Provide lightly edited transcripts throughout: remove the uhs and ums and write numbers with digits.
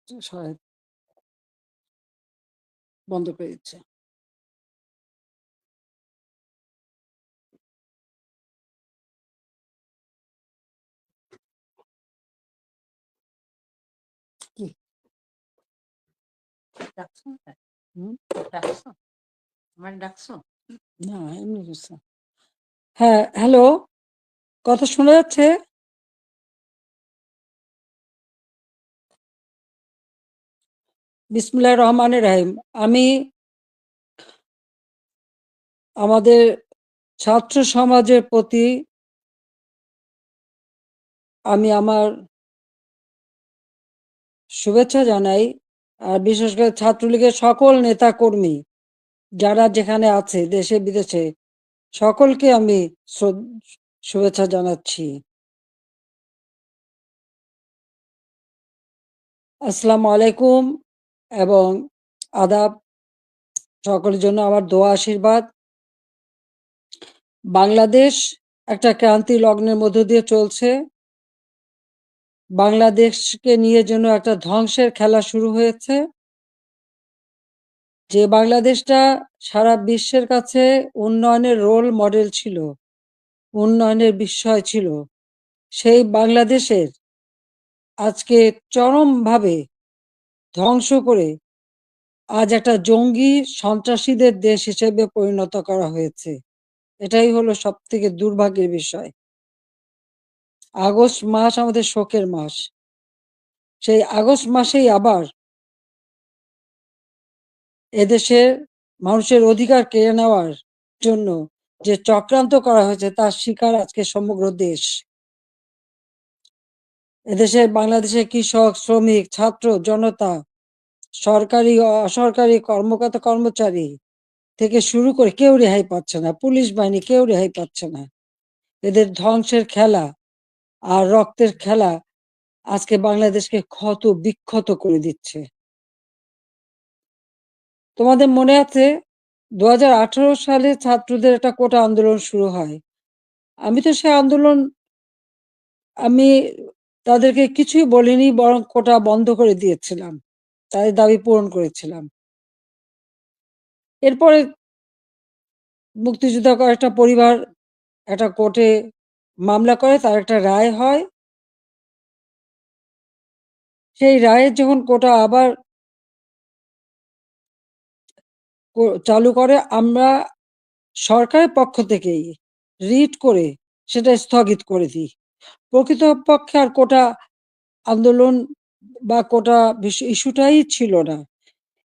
শায়দ বন্ধ পেয়েছে। কি ডাকছো? হুম, ডাকছো? আমার ডাকছো? না, এমনি বলছে। হ্যাঁ, হ্যালো, কথা শোনা যাচ্ছে? বিসমিল্লাহির রহমানির রহিম। আমি আমাদের ছাত্র সমাজের প্রতি আমি আমার শুভেচ্ছা জানাই। আর বিশেষ করে ছাত্রলীগের সকল নেতাকর্মী যারা যেখানে আছে দেশে বিদেশে সকলকে আমি শুভেচ্ছা জানাচ্ছি। আসসালামু আলাইকুম এবং আদাব। সকলের জন্য আমার দোয়া আশীর্বাদ। বাংলাদেশ একটা ক্রান্তি লগ্নের মধ্য দিয়ে চলছে। বাংলাদেশকে নিয়ে যেন একটা ধ্বংসের খেলা শুরু হয়েছে। যে বাংলাদেশটা সারা বিশ্বের কাছে উন্নয়নের রোল মডেল ছিল, উন্নয়নের বিষয় ছিল, সেই বাংলাদেশের আজকে চরমভাবে ধ্বংস করে আজ একটা জঙ্গি সন্ত্রাসীদের দেশ হিসেবে পরিণত করা হয়েছে। এটাই হলো সব থেকে দুর্ভাগ্যের বিষয়। আগস্ট মাস আমাদের শোকের মাস। সেই আগস্ট মাসেই আবার এদেশের মানুষের অধিকার কেড়ে নেওয়ার জন্য যে চক্রান্ত করা হয়েছে তার শিকার আজকে সমগ্র দেশ। এদেশের বাংলাদেশের কৃষক, শ্রমিক, ছাত্র, জনতা, সরকারি ও অসরকারি কর্মকর্তা কর্মচারী থেকে শুরু করে কেউ রেহাই পাচ্ছে না। পুলিশ বাহিনী কেউ রেহাই পাচ্ছে না। এদের ধ্বংসের খেলা আর রক্তের খেলা আজকে বাংলাদেশকে ক্ষত বিক্ষত করে দিচ্ছে। তোমাদের মনে আছে ২০১৮ সালে ছাত্রদের একটা কোটা আন্দোলন শুরু হয়। আমি তো সে আন্দোলন আমি তাদেরকে কিছুই বলিনি, বরং কোটা বন্ধ করে দিয়েছিলাম, তাদের দাবি পূরণ করেছিলাম। এরপরে মুক্তিযোদ্ধা কয়েকটা পরিবার একটা কোর্টে মামলা করে, তার একটা রায় হয়। সেই রায়ের যখন কোটা আবার চালু করে, আমরা সরকারের পক্ষ থেকেই রিট করে সেটা স্থগিত করে দিই। প্রকৃতপক্ষে আর কোটা আন্দোলন বা কোটা ইস্যুটাই ছিল না।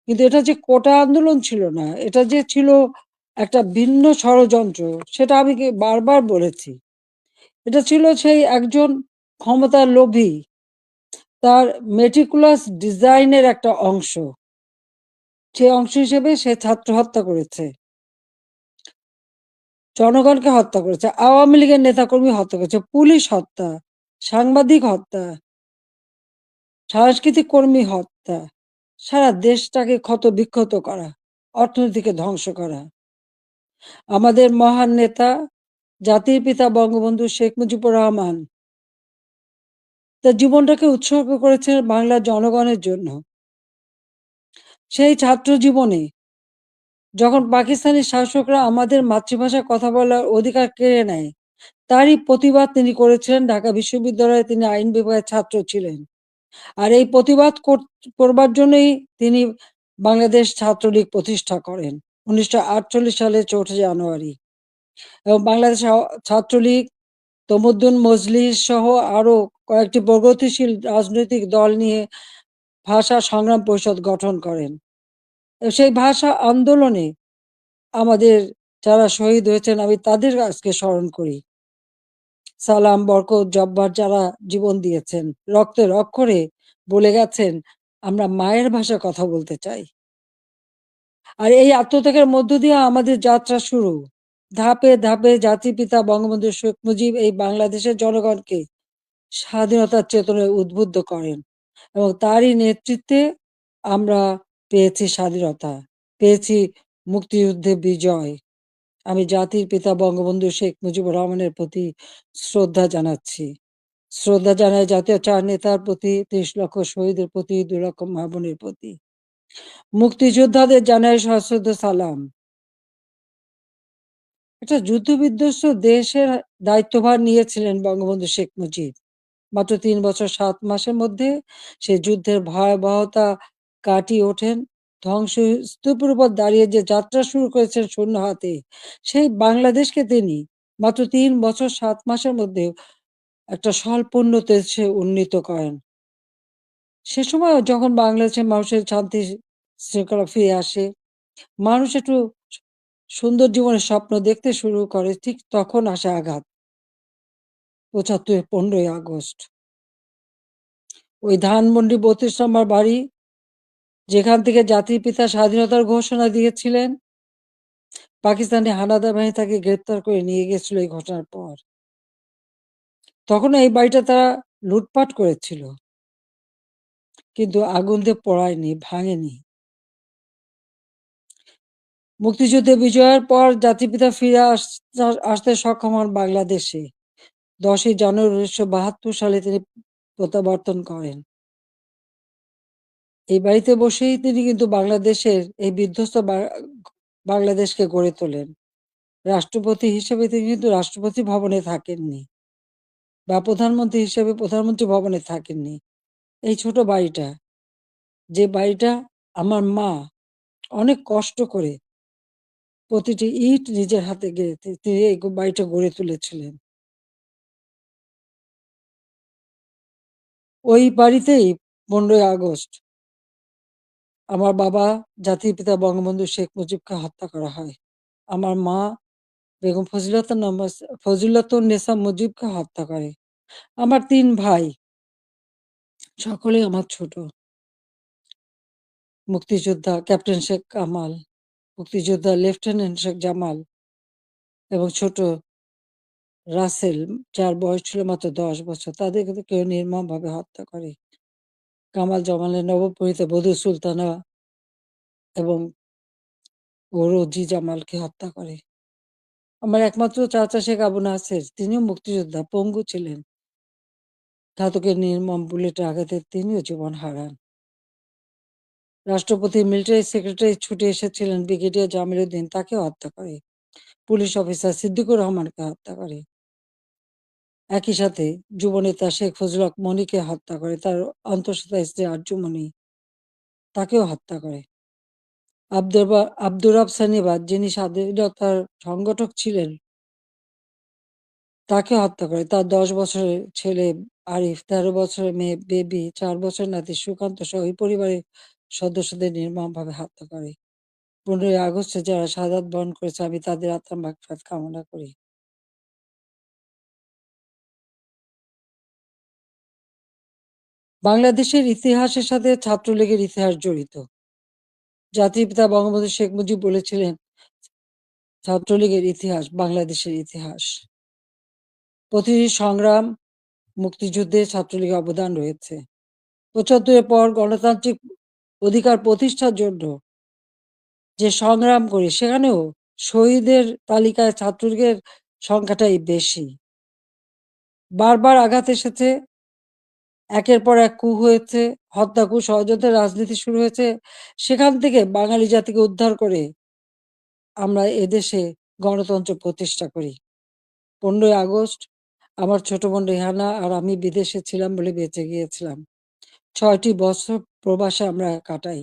কিন্তু এটা যে কোটা আন্দোলন ছিল না, এটা যে ছিল একটা ভিন্ন ষড়যন্ত্র, সেটা আমি বারবার বলেছি। এটা ছিল সেই একজন ক্ষমতার লোভী, তার মেটিকুলাস ডিজাইনের একটা অংশ। সে অংশ হিসেবে সে ছাত্র হত্যা করেছে, জনগণকে হত্যা করেছে, আওয়ামী লীগের নেতাকর্মী হত্যা করেছে, পুলিশ হত্যা, সাংবাদিক হত্যা, সাংস্কৃতিক কর্মী হত্যা, সারা দেশটাকে ক্ষত বিক্ষত করা, অর্থনীতিকে ধ্বংস করা। আমাদের মহান নেতা জাতির পিতা বঙ্গবন্ধু শেখ মুজিবুর রহমান তার জীবনটাকে উৎসর্গ করেছেন বাংলার জনগণের জন্য। সেই ছাত্র জীবনে যখন পাকিস্তানি শাসকরা আমাদের মাতৃভাষায় কথা বলার অধিকার কেড়ে নেয়, তারই প্রতিবাদ তিনি করেছিলেন। ঢাকা বিশ্ববিদ্যালয়ে তিনি আইন বিভাগের ছাত্র ছিলেন। আর এই প্রতিবাদ করবার জন্যই তিনি বাংলাদেশ ছাত্রলীগ প্রতিষ্ঠা করেন ১৯৪৮ সালে ৪ঠা জানুয়ারি। এবং বাংলাদেশ ছাত্রলীগ, তমুদ্দুন মজলিস সহ আরো কয়েকটি প্রগতিশীল রাজনৈতিক দল নিয়ে ভাষা সংগ্রাম পরিষদ গঠন করেন। সেই ভাষা আন্দোলনে আমাদের যারা শহীদ হয়েছেন, আমি তাদের আজকে স্মরণ করি। সালাম, বরকত, জব্বার যারা জীবন দিয়েছেন, রক্তের অক্ষরে বলে গেছেন, আমরা মায়ের ভাষায় কথা বলতে চাই। আর এই আত্মত্যাগের মধ্য দিয়ে আমাদের যাত্রা শুরু। ধাপে ধাপে জাতির পিতা বঙ্গবন্ধু শেখ মুজিব এই বাংলাদেশের জনগণকে স্বাধীনতার চেতনায় উদ্বুদ্ধ করেন এবং তারই নেতৃত্বে আমরা পেয়েছি স্বাধীনতা, পেয়েছি মুক্তিযুদ্ধে বিজয়। আমি জাতির পিতা বঙ্গবন্ধু শেখ মুজিবুর রহমানের প্রতি শ্রদ্ধা জানাচ্ছি। শ্রদ্ধা জানাই জাতীয় চার নেতার প্রতি, ৩০ লক্ষ শহীদের প্রতি, ২ লক্ষ মা বোনের প্রতি। মুক্তিযোদ্ধাদের জানাই সশ্রদ্ধ সালাম। একটা যুদ্ধবিধ্বস্ত দেশের দায়িত্বভার নিয়েছিলেন বঙ্গবন্ধু শেখ মুজিব। মাত্র ৩ বছর ৭ মাসের মধ্যে সে যুদ্ধের ভয়াবহতা কাটিয়ে ওঠেন। ধ্বংসস্তূপের উপর দাঁড়িয়ে যে যাত্রা শুরু করেছেন শূন্য হাতে, সেই বাংলাদেশকে তিনি মাত্র ৩ বছর ৭ মাসের মধ্যে একটা স্বল্পোন্নত দেশে উন্নীত করেন। সে সময় যখন বাংলাদেশের মানুষের শান্তি শৃঙ্খলা ফিরে আসে, মানুষ একটু সুন্দর জীবনের স্বপ্ন দেখতে শুরু করে, ঠিক তখন আসে আঘাত। ৭৫ 15ই আগস্ট। ওই ধানমন্ডি ৩২ নম্বর বাড়ি, যেখান থেকে জাতির পিতা স্বাধীনতার ঘোষণা দিয়েছিলেন, পাকিস্তানি হানাদার বাহিনী তাকে গ্রেপ্তার করে নিয়ে গেছিল এই ঘটনার পর। তখন এই বাড়িটা তারা লুটপাট করেছিল, কিন্তু আগুন দিয়ে পোড়ায়নি, ভাঙেনি। মুক্তিযুদ্ধে বিজয়ের পর জাতির পিতা ফিরে আসতে সক্ষম হন বাংলাদেশে। ১০ই জানুয়ারি ১৯৭২ সালে তিনি প্রত্যাবর্তন করেন। এই বাড়িতে বসেই তিনি কিন্তু বাংলাদেশের এই বিধ্বস্ত বাংলাদেশকে গড়ে তোলেন। রাষ্ট্রপতি হিসেবে তিনি কিন্তু রাষ্ট্রপতি ভবনে থাকেননি, বা প্রধানমন্ত্রী হিসেবে প্রধানমন্ত্রী ভবনে থাকেননি। এই ছোট বাড়িটা, যে বাড়িটা আমার মা অনেক কষ্ট করে প্রতিটি ইট নিজের হাতে গেড়ে তিনি এই বাড়িটা গড়ে তুলেছিলেন। ওই বাড়িতেই ১৫ই আগস্ট আমার বাবা জাতির পিতা বঙ্গবন্ধু শেখ মুজিবকে হত্যা করা হয়। আমার মা বেগম ফজিলাতুন্নেছা মুজিবকে হত্যা করে। আমার ৩ ভাই, সকলেই আমার ছোট। মুক্তিযোদ্ধা ক্যাপ্টেন শেখ কামাল, মুক্তিযোদ্ধা লেফটেন্যান্ট শেখ জামাল এবং ছোট রাসেল, যার বয়স ছিল মাত্র ১০ বছর। তাদেরকে কিন্তু কেউ নির্মমভাবে হত্যা করে। কামাল জামালের নবপরিণীতা বধূ সুলতানা এবং রোজি জামালকে হত্যা করে। আমার একমাত্র চাচা শেখ আবু নাসের, তিনিও মুক্তিযোদ্ধা, পঙ্গু ছিলেন। ঘাতকের নির্মম বুলেটের আঘাতে তিনিও জীবন হারান। রাষ্ট্রপতি মিলিটারি সেক্রেটারি ছুটে এসেছিলেন ব্রিগেডিয়ার জামিল উদ্দিন, তাকেও হত্যা করে। পুলিশ অফিসার সিদ্দিকুর রহমানকে হত্যা করে। একই সাথে যুবনেতা শেখ ফজলুল হক মনিকে হত্যা করে। তার অন্তঃসত্ত্বা স্ত্রী আরজুমনি, তাকেও হত্যা করে। আব্দুর রব সানিবাদ, যিনি স্বাধীনতার সংগঠক ছিলেন, তাকে হত্যা করে। তার ১০ বছরের ছেলে আরিফ, ১৩ বছরের মেয়ে বেবি, ৪ বছরের নাতি সুকান্ত সহ ওই পরিবারের সদস্যদের নির্মমভাবে হত্যা করে। ১৫ই আগস্টে যারা শাহাদাত বরণ করেছে, আমি তাদের আত্মার মাগফিরাত কামনা করি। বাংলাদেশের ইতিহাসের সাথে ছাত্রলীগের ইতিহাস জড়িত। জাতির পিতা বঙ্গবন্ধু শেখ মুজিব বলেছিলেন, ছাত্রলীগের ইতিহাস বাংলাদেশের ইতিহাস। প্রতিটি সংগ্রাম, মুক্তিযুদ্ধে ছাত্রলীগের অবদান রয়েছে। ৭৫-এর পর গণতান্ত্রিক অধিকার প্রতিষ্ঠার জন্য যে সংগ্রাম করি, সেখানেও শহীদের তালিকায় ছাত্রলীগের সংখ্যাটাই বেশি। বারবার আঘাত এসেছে, একের পর এক কূ হয়েছে, হত্যা, কূ, ষড়যন্ত্রের রাজনীতি শুরু হয়েছে। সেখান থেকে বাঙালি জাতিকে উদ্ধার করে আমরা এদেশে গণতন্ত্র প্রতিষ্ঠা করি। ১৫ই আগস্ট আমার ছোট বোন রেহানা আর আমি বিদেশে ছিলাম বলে বেঁচে গিয়েছিলাম। ৬টি বছর প্রবাসে আমরা কাটাই।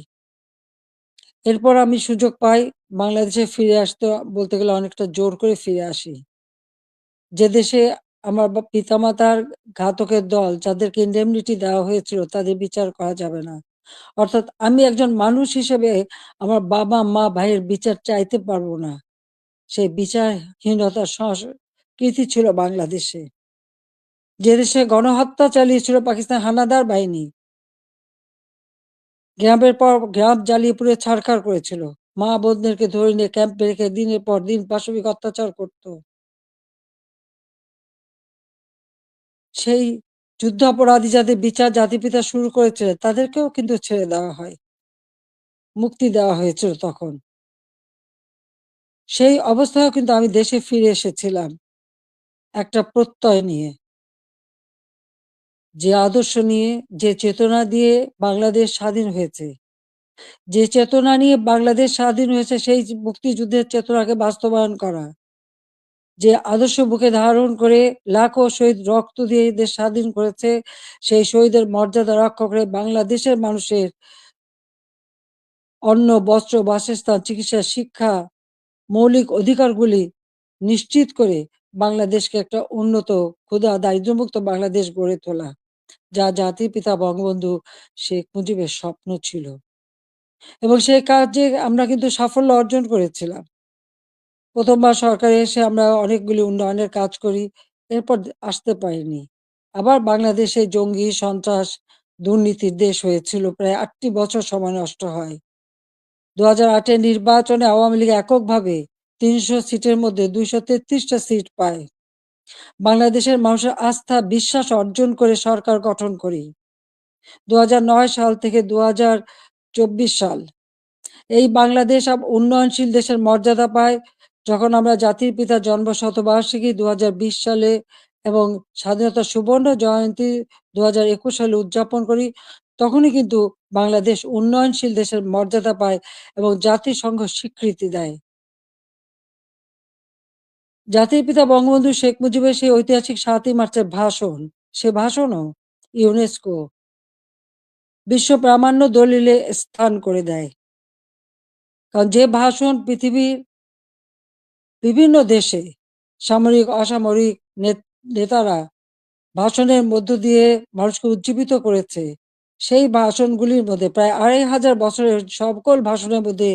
এরপর আমি সুযোগ পাই বাংলাদেশে ফিরে আসতে, বলতে গেলে অনেকটা জোর করে ফিরে আসি। যে দেশে আমার পিতামাতার ঘাতকের দল, যাদেরকে ইন্ডেমনিটি দেওয়া হয়েছিল, তাদের বিচার করা যাবে না। অর্থাৎ আমি একজন মানুষ হিসেবে আমার বাবা, মা, ভাইয়ের বিচার চাইতে পারবো না। সেই বিচারহীনতার সংস্কৃতি ছিল বাংলাদেশে। যে দেশে গণহত্যা চালিয়েছিল পাকিস্তান হানাদার বাহিনী, গ্রামের পর গ্রাম জ্বালিয়ে পুড়ে ছারখার করেছিল। মা বোনদেরকে ধরে নিয়ে ক্যাম্পে রেখে দিনের পর দিন পাশবিক অত্যাচার করত। সেই যুদ্ধাপরাধী যাদের বিচার জাতিপিতা শুরু করেছিলেন, তাদেরকেও কিন্তু ছেড়ে দেওয়া হয়, মুক্তি দেওয়া হয়েছিল তখন। সেই অবস্থায়ও কিন্তু আমি দেশে ফিরে এসেছিলাম একটা প্রত্যয় নিয়ে, যে আদর্শ নিয়ে, যে চেতনা দিয়ে বাংলাদেশ স্বাধীন হয়েছে। যে চেতনা নিয়ে বাংলাদেশ স্বাধীন হয়েছে, সেই মুক্তিযুদ্ধের চেতনাকে বাস্তবায়ন করা। যে আদর্শ বুকে ধারণ করে লাখো শহীদ রক্ত দিয়ে দেশ স্বাধীন করেছে, সেই শহীদের মর্যাদা রক্ষা করে বাংলাদেশের মানুষের অন্ন, বস্ত্র, বাসস্থান, চিকিৎসা, শিক্ষা, মৌলিক অধিকারগুলি নিশ্চিত করে বাংলাদেশকে একটা উন্নত, ক্ষুধা, দারিদ্র্যমুক্ত বাংলাদেশ গড়ে তোলা, যা জাতির পিতা বঙ্গবন্ধু শেখ মুজিবের স্বপ্ন ছিল। এবং সেই কাজে আমরা কিন্তু সাফল্য অর্জন করেছিলাম। প্রথমবার সরকারে এসে আমরা অনেকগুলি উন্নয়নের কাজ করি, এরপর আসতে পারিনি। আবার বাংলাদেশে জঙ্গি, সন্ত্রাস, দুর্নীতির দেশ হয়েছিল, প্রায় ৮টি বছর সময় নষ্ট হয়। ২০০৮-এর নির্বাচনে আওয়ামী লীগ এককভাবে ৩০০ সিটের মধ্যে ২৩৩টা সিট পায়। বাংলাদেশের মানুষের আস্থা, বিশ্বাস অর্জন করে সরকার গঠন করি। ২০০৯ সাল থেকে ২০২৪ সাল, এই বাংলাদেশ উন্নয়নশীল দেশের মর্যাদা পায় যখন আমরা জাতির পিতার জন্ম শতবার্ষিকী ২০২০ সালে এবং স্বাধীনতার সুবর্ণ জয়ন্তী ২০২১ সালে উদযাপন করি। তখনই কিন্তু বাংলাদেশ উন্নয়নশীল দেশের মর্যাদা পায় এবং জাতিসংঘ স্বীকৃতি দেয়। জাতির পিতা বঙ্গবন্ধু শেখ মুজিবের সেই ঐতিহাসিক ৭ই মার্চের ভাষণ, সে ভাষণও ইউনেস্কো বিশ্ব প্রামাণ্য দলিলে স্থান করে দেয়। কারণ যে ভাষণ পৃথিবীর বিভিন্ন দেশে সামরিক, অসামরিক নেতারা ভাষণের মধ্য দিয়ে মানুষকে উজ্জীবিত করেছে, সেই ভাষণগুলির মধ্যে প্রায় ২৫০০ বছরের সকল ভাষণের মধ্যে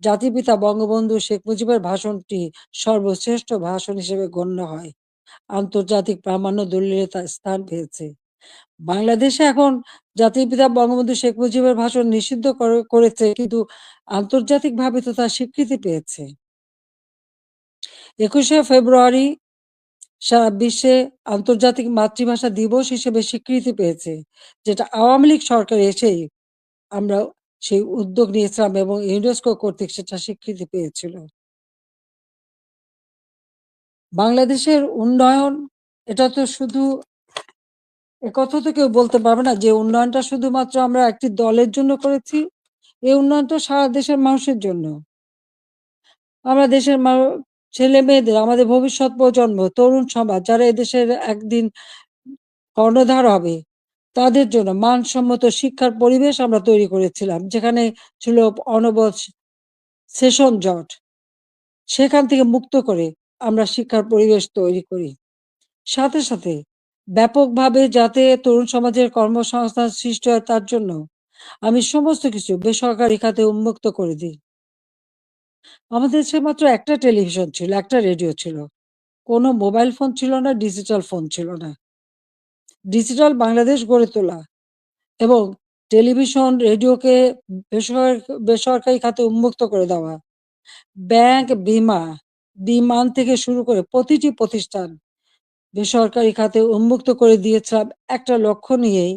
জাতিপিতা বঙ্গবন্ধু শেখ মুজিবের ভাষণটি সর্বশ্রেষ্ঠ ভাষণ হিসেবে গণ্য হয়। আন্তর্জাতিক প্রামাণ্য দলিলে তার স্থান পেয়েছে। বাংলাদেশে এখন জাতির পিতা বঙ্গবন্ধু শেখ মুজিবের ভাষণ নিষিদ্ধ করেছে, কিন্তু আন্তর্জাতিকভাবে তো তার স্বীকৃতি পেয়েছে। ২১শে ফেব্রুয়ারি সারা বিশ্বে আন্তর্জাতিক মাতৃভাষা দিবস হিসেবে স্বীকৃতি পেয়েছে, যেটা আওয়ামী লীগ সরকার এসেই আমরা সেই উদ্যোগ নিয়েছিলাম এবং ইউনেস্কো কর্তৃক সেটা স্বীকৃতি পেয়েছিল। বাংলাদেশের উন্নয়ন, এটা তো শুধু একথা তো কেউ বলতে পারবে না যে উন্নয়নটা শুধুমাত্র আমরা একটি দলের জন্য করেছি। এই উন্নয়নটা সারা দেশের মানুষের জন্য। আমরা দেশের ছেলে-মেয়েদের, আমাদের ভবিষ্যৎ প্রজন্ম, তরুণ সমাজ যারা এদেশের একদিন কর্ণধার হবে, তাদের জন্য মানসম্মত শিক্ষার পরিবেশ আমরা তৈরি করেছিলাম। যেখানে ছিল অনবৎ সেশন জট। সেখান থেকে মুক্ত করে আমরা শিক্ষার পরিবেশ তৈরি করি। সাথে, সাথে ব্যাপকভাবে যাতে তরুণ সমাজের কর্মসংস্থান সৃষ্টি হয় তার জন্য আমি সমস্ত কিছু বেসরকারি খাতে উন্মুক্ত করে দিই। আমাদের দেশে মাত্র একটা টেলিভিশন ছিল, একটা রেডিও ছিল। কোনো মোবাইল ফোন ছিল না, ডিজিটাল ফোন ছিল না। ডিজিটাল বাংলাদেশ গড়ে তোলা এবং টেলিভিশন, রেডিওকে বেসরকারি খাতে উন্মুক্ত করে দেওয়া। ব্যাংক, বিমান থেকে শুরু করে প্রতিটি প্রতিষ্ঠান বেসরকারি খাতে উন্মুক্ত করে দিয়েছিলাম একটা লক্ষ্য নিয়েই,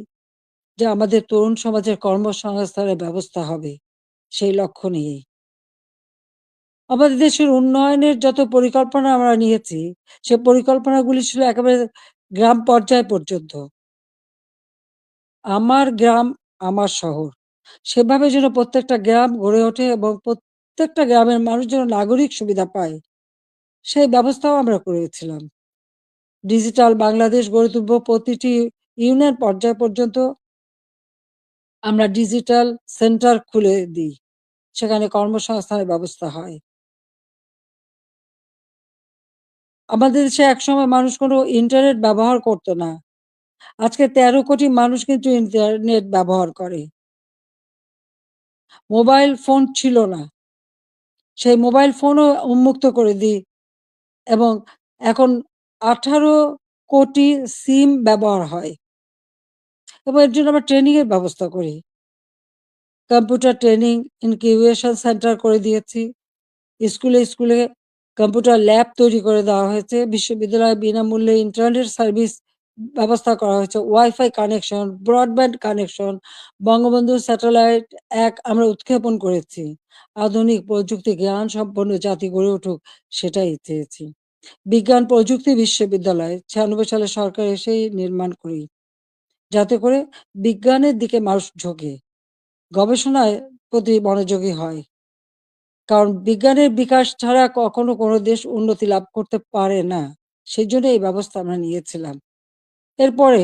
যে আমাদের তরুণ সমাজের কর্মসংস্থানের ব্যবস্থা হবে, সেই লক্ষ্য নিয়েই। আমাদের দেশের উন্নয়নের যত পরিকল্পনা আমরা নিয়েছি, সে পরিকল্পনাগুলি ছিল একেবারে গ্রাম পর্যায় পর্যন্ত। আমার গ্রাম, আমার শহর। সেভাবে যেন প্রত্যেকটা গ্রাম গড়ে ওঠে এবং প্রত্যেকটা গ্রামের মানুষ যেন নাগরিক সুবিধা পায়, সেই ব্যবস্থাও আমরা করেছিলাম। ডিজিটাল বাংলাদেশ গড়ে তুলব, প্রতিটি ইউনিয়ন পর্যায় পর্যন্ত আমরা ডিজিটাল সেন্টার খুলে দিই। সেখানে কর্মসংস্থানের ব্যবস্থা হয়। আমাদের দেশে একসময় মানুষ কোনো ইন্টারনেট ব্যবহার করত না। আজকে ১৩ কোটি মানুষ কিন্তু ইন্টারনেট ব্যবহার করে। মোবাইল ফোন ছিল না। সেই মোবাইল ফোনও উন্মুক্ত করে দিই এবং এখন ১৮ কোটি সিম ব্যবহার হয় এবং এর জন্য আমরা ট্রেনিং এর ব্যবস্থা করি। কম্পিউটার ট্রেনিং ইনকিউবেশন সেন্টার করে দিয়েছি। স্কুলে কম্পিউটার ল্যাব তৈরি করে দেওয়া হয়েছে। বিশ্ববিদ্যালয়ে বিনামূল্যে ইন্টারনেট সার্ভিস ব্যবস্থা করা হয়েছে। Wifi connection, broadband connection, Bangabandhu satellite ১ আমরা উৎক্ষেপণ করেছি। আধুনিক প্রযুক্তি জ্ঞান সম্পন্ন জাতি গড়ে উঠুক, সেটাই চেয়েছি। বিজ্ঞান প্রযুক্তি বিশ্ববিদ্যালয় ৯৬ সালে সরকার এসেই নির্মাণ করি। যাতে করে বিজ্ঞানের দিকে মানুষ ঝোঁকে, গবেষণায় প্রতি মনোযোগী হয়। কারণ বিজ্ঞানের বিকাশ ছাড়া কখনো কোনো দেশ উন্নতি লাভ করতে পারে না। সেজন্য এই ব্যবস্থা আমরা নিয়েছিলাম। এরপরে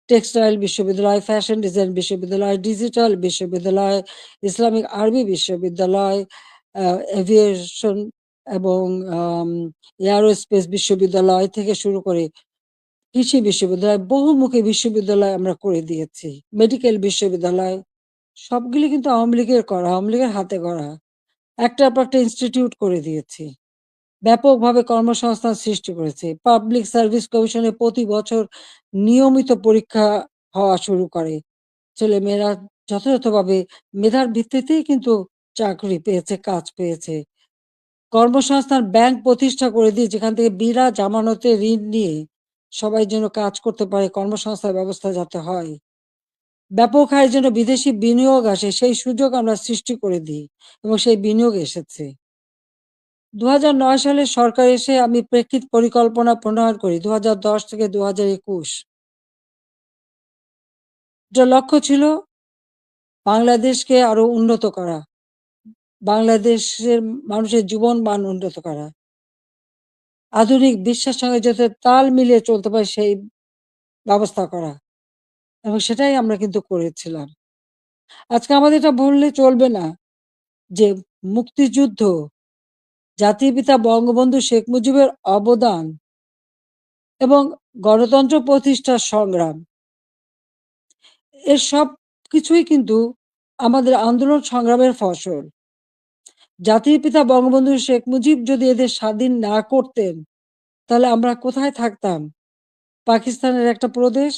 টেক্সটাইল বিশ্ববিদ্যালয়, ফ্যাশন ডিজাইন বিশ্ববিদ্যালয়, ডিজিটাল বিশ্ববিদ্যালয়, ইসলামিক আরবি বিশ্ববিদ্যালয়, আ এভিয়েশন এবং আম এয়ারোস্পেস বিশ্ববিদ্যালয় থেকে শুরু করে কৃষি বিশ্ববিদ্যালয়, বহুমুখী বিশ্ববিদ্যালয় আমরা করে দিয়েছি। মেডিকেল বিশ্ববিদ্যালয়, সবগুলি কিন্তু আওয়ামী লীগের করা, আওয়ামী লীগের হাতে গড়া। একটার পর একটা ইনস্টিটিউট করে দিয়েছি। ব্যাপকভাবে কর্মসংস্থান সৃষ্টি করেছে। পাবলিক সার্ভিস কমিশনে প্রতি বছর নিয়মিত পরীক্ষা হওয়া শুরু করে। ছেলেমেয়েরা যথাযথভাবে মেধার ভিত্তিতেই কিন্তু চাকরি পেয়েছে, কাজ পেয়েছে। কর্মসংস্থান ব্যাংক প্রতিষ্ঠা করে দিয়ে যেখান থেকে বিনা জামানতে ঋণ নিয়ে সবাই যেন কাজ করতে পারে, কর্মসংস্থান ব্যবস্থা যাতে হয়। ব্যাপক হারে যেন বিদেশি বিনিয়োগ আসে, সেই সুযোগ আমরা সৃষ্টি করে দিই এবং সেই বিনিয়োগ এসেছে। ২০০৯ সালে সরকার এসে আমি প্রেক্ষিত পরিকল্পনা প্রণয়ন করি ২০১০ থেকে ২০২১। এটার লক্ষ্য ছিল বাংলাদেশকে আরো উন্নত করা, বাংলাদেশের মানুষের জীবন মান উন্নত করা, আধুনিক বিশ্বের সঙ্গে যাতে তাল মিলিয়ে চলতে পারে সেই ব্যবস্থা করা এবং সেটাই আমরা কিন্তু করেছিলাম। আজকে আমাদের এটা বললে চলবে না যে মুক্তিযুদ্ধ, জাতির পিতা বঙ্গবন্ধু শেখ মুজিবের অবদান এবং গণতন্ত্র প্রতিষ্ঠার সংগ্রাম, এর সব সবকিছুই কিন্তু আমাদের আন্দোলন সংগ্রামের ফসল। জাতির পিতা বঙ্গবন্ধু শেখ মুজিব যদি এদের স্বাধীন না করতেন, তাহলে আমরা কোথায় থাকতাম? পাকিস্তানের একটা প্রদেশ।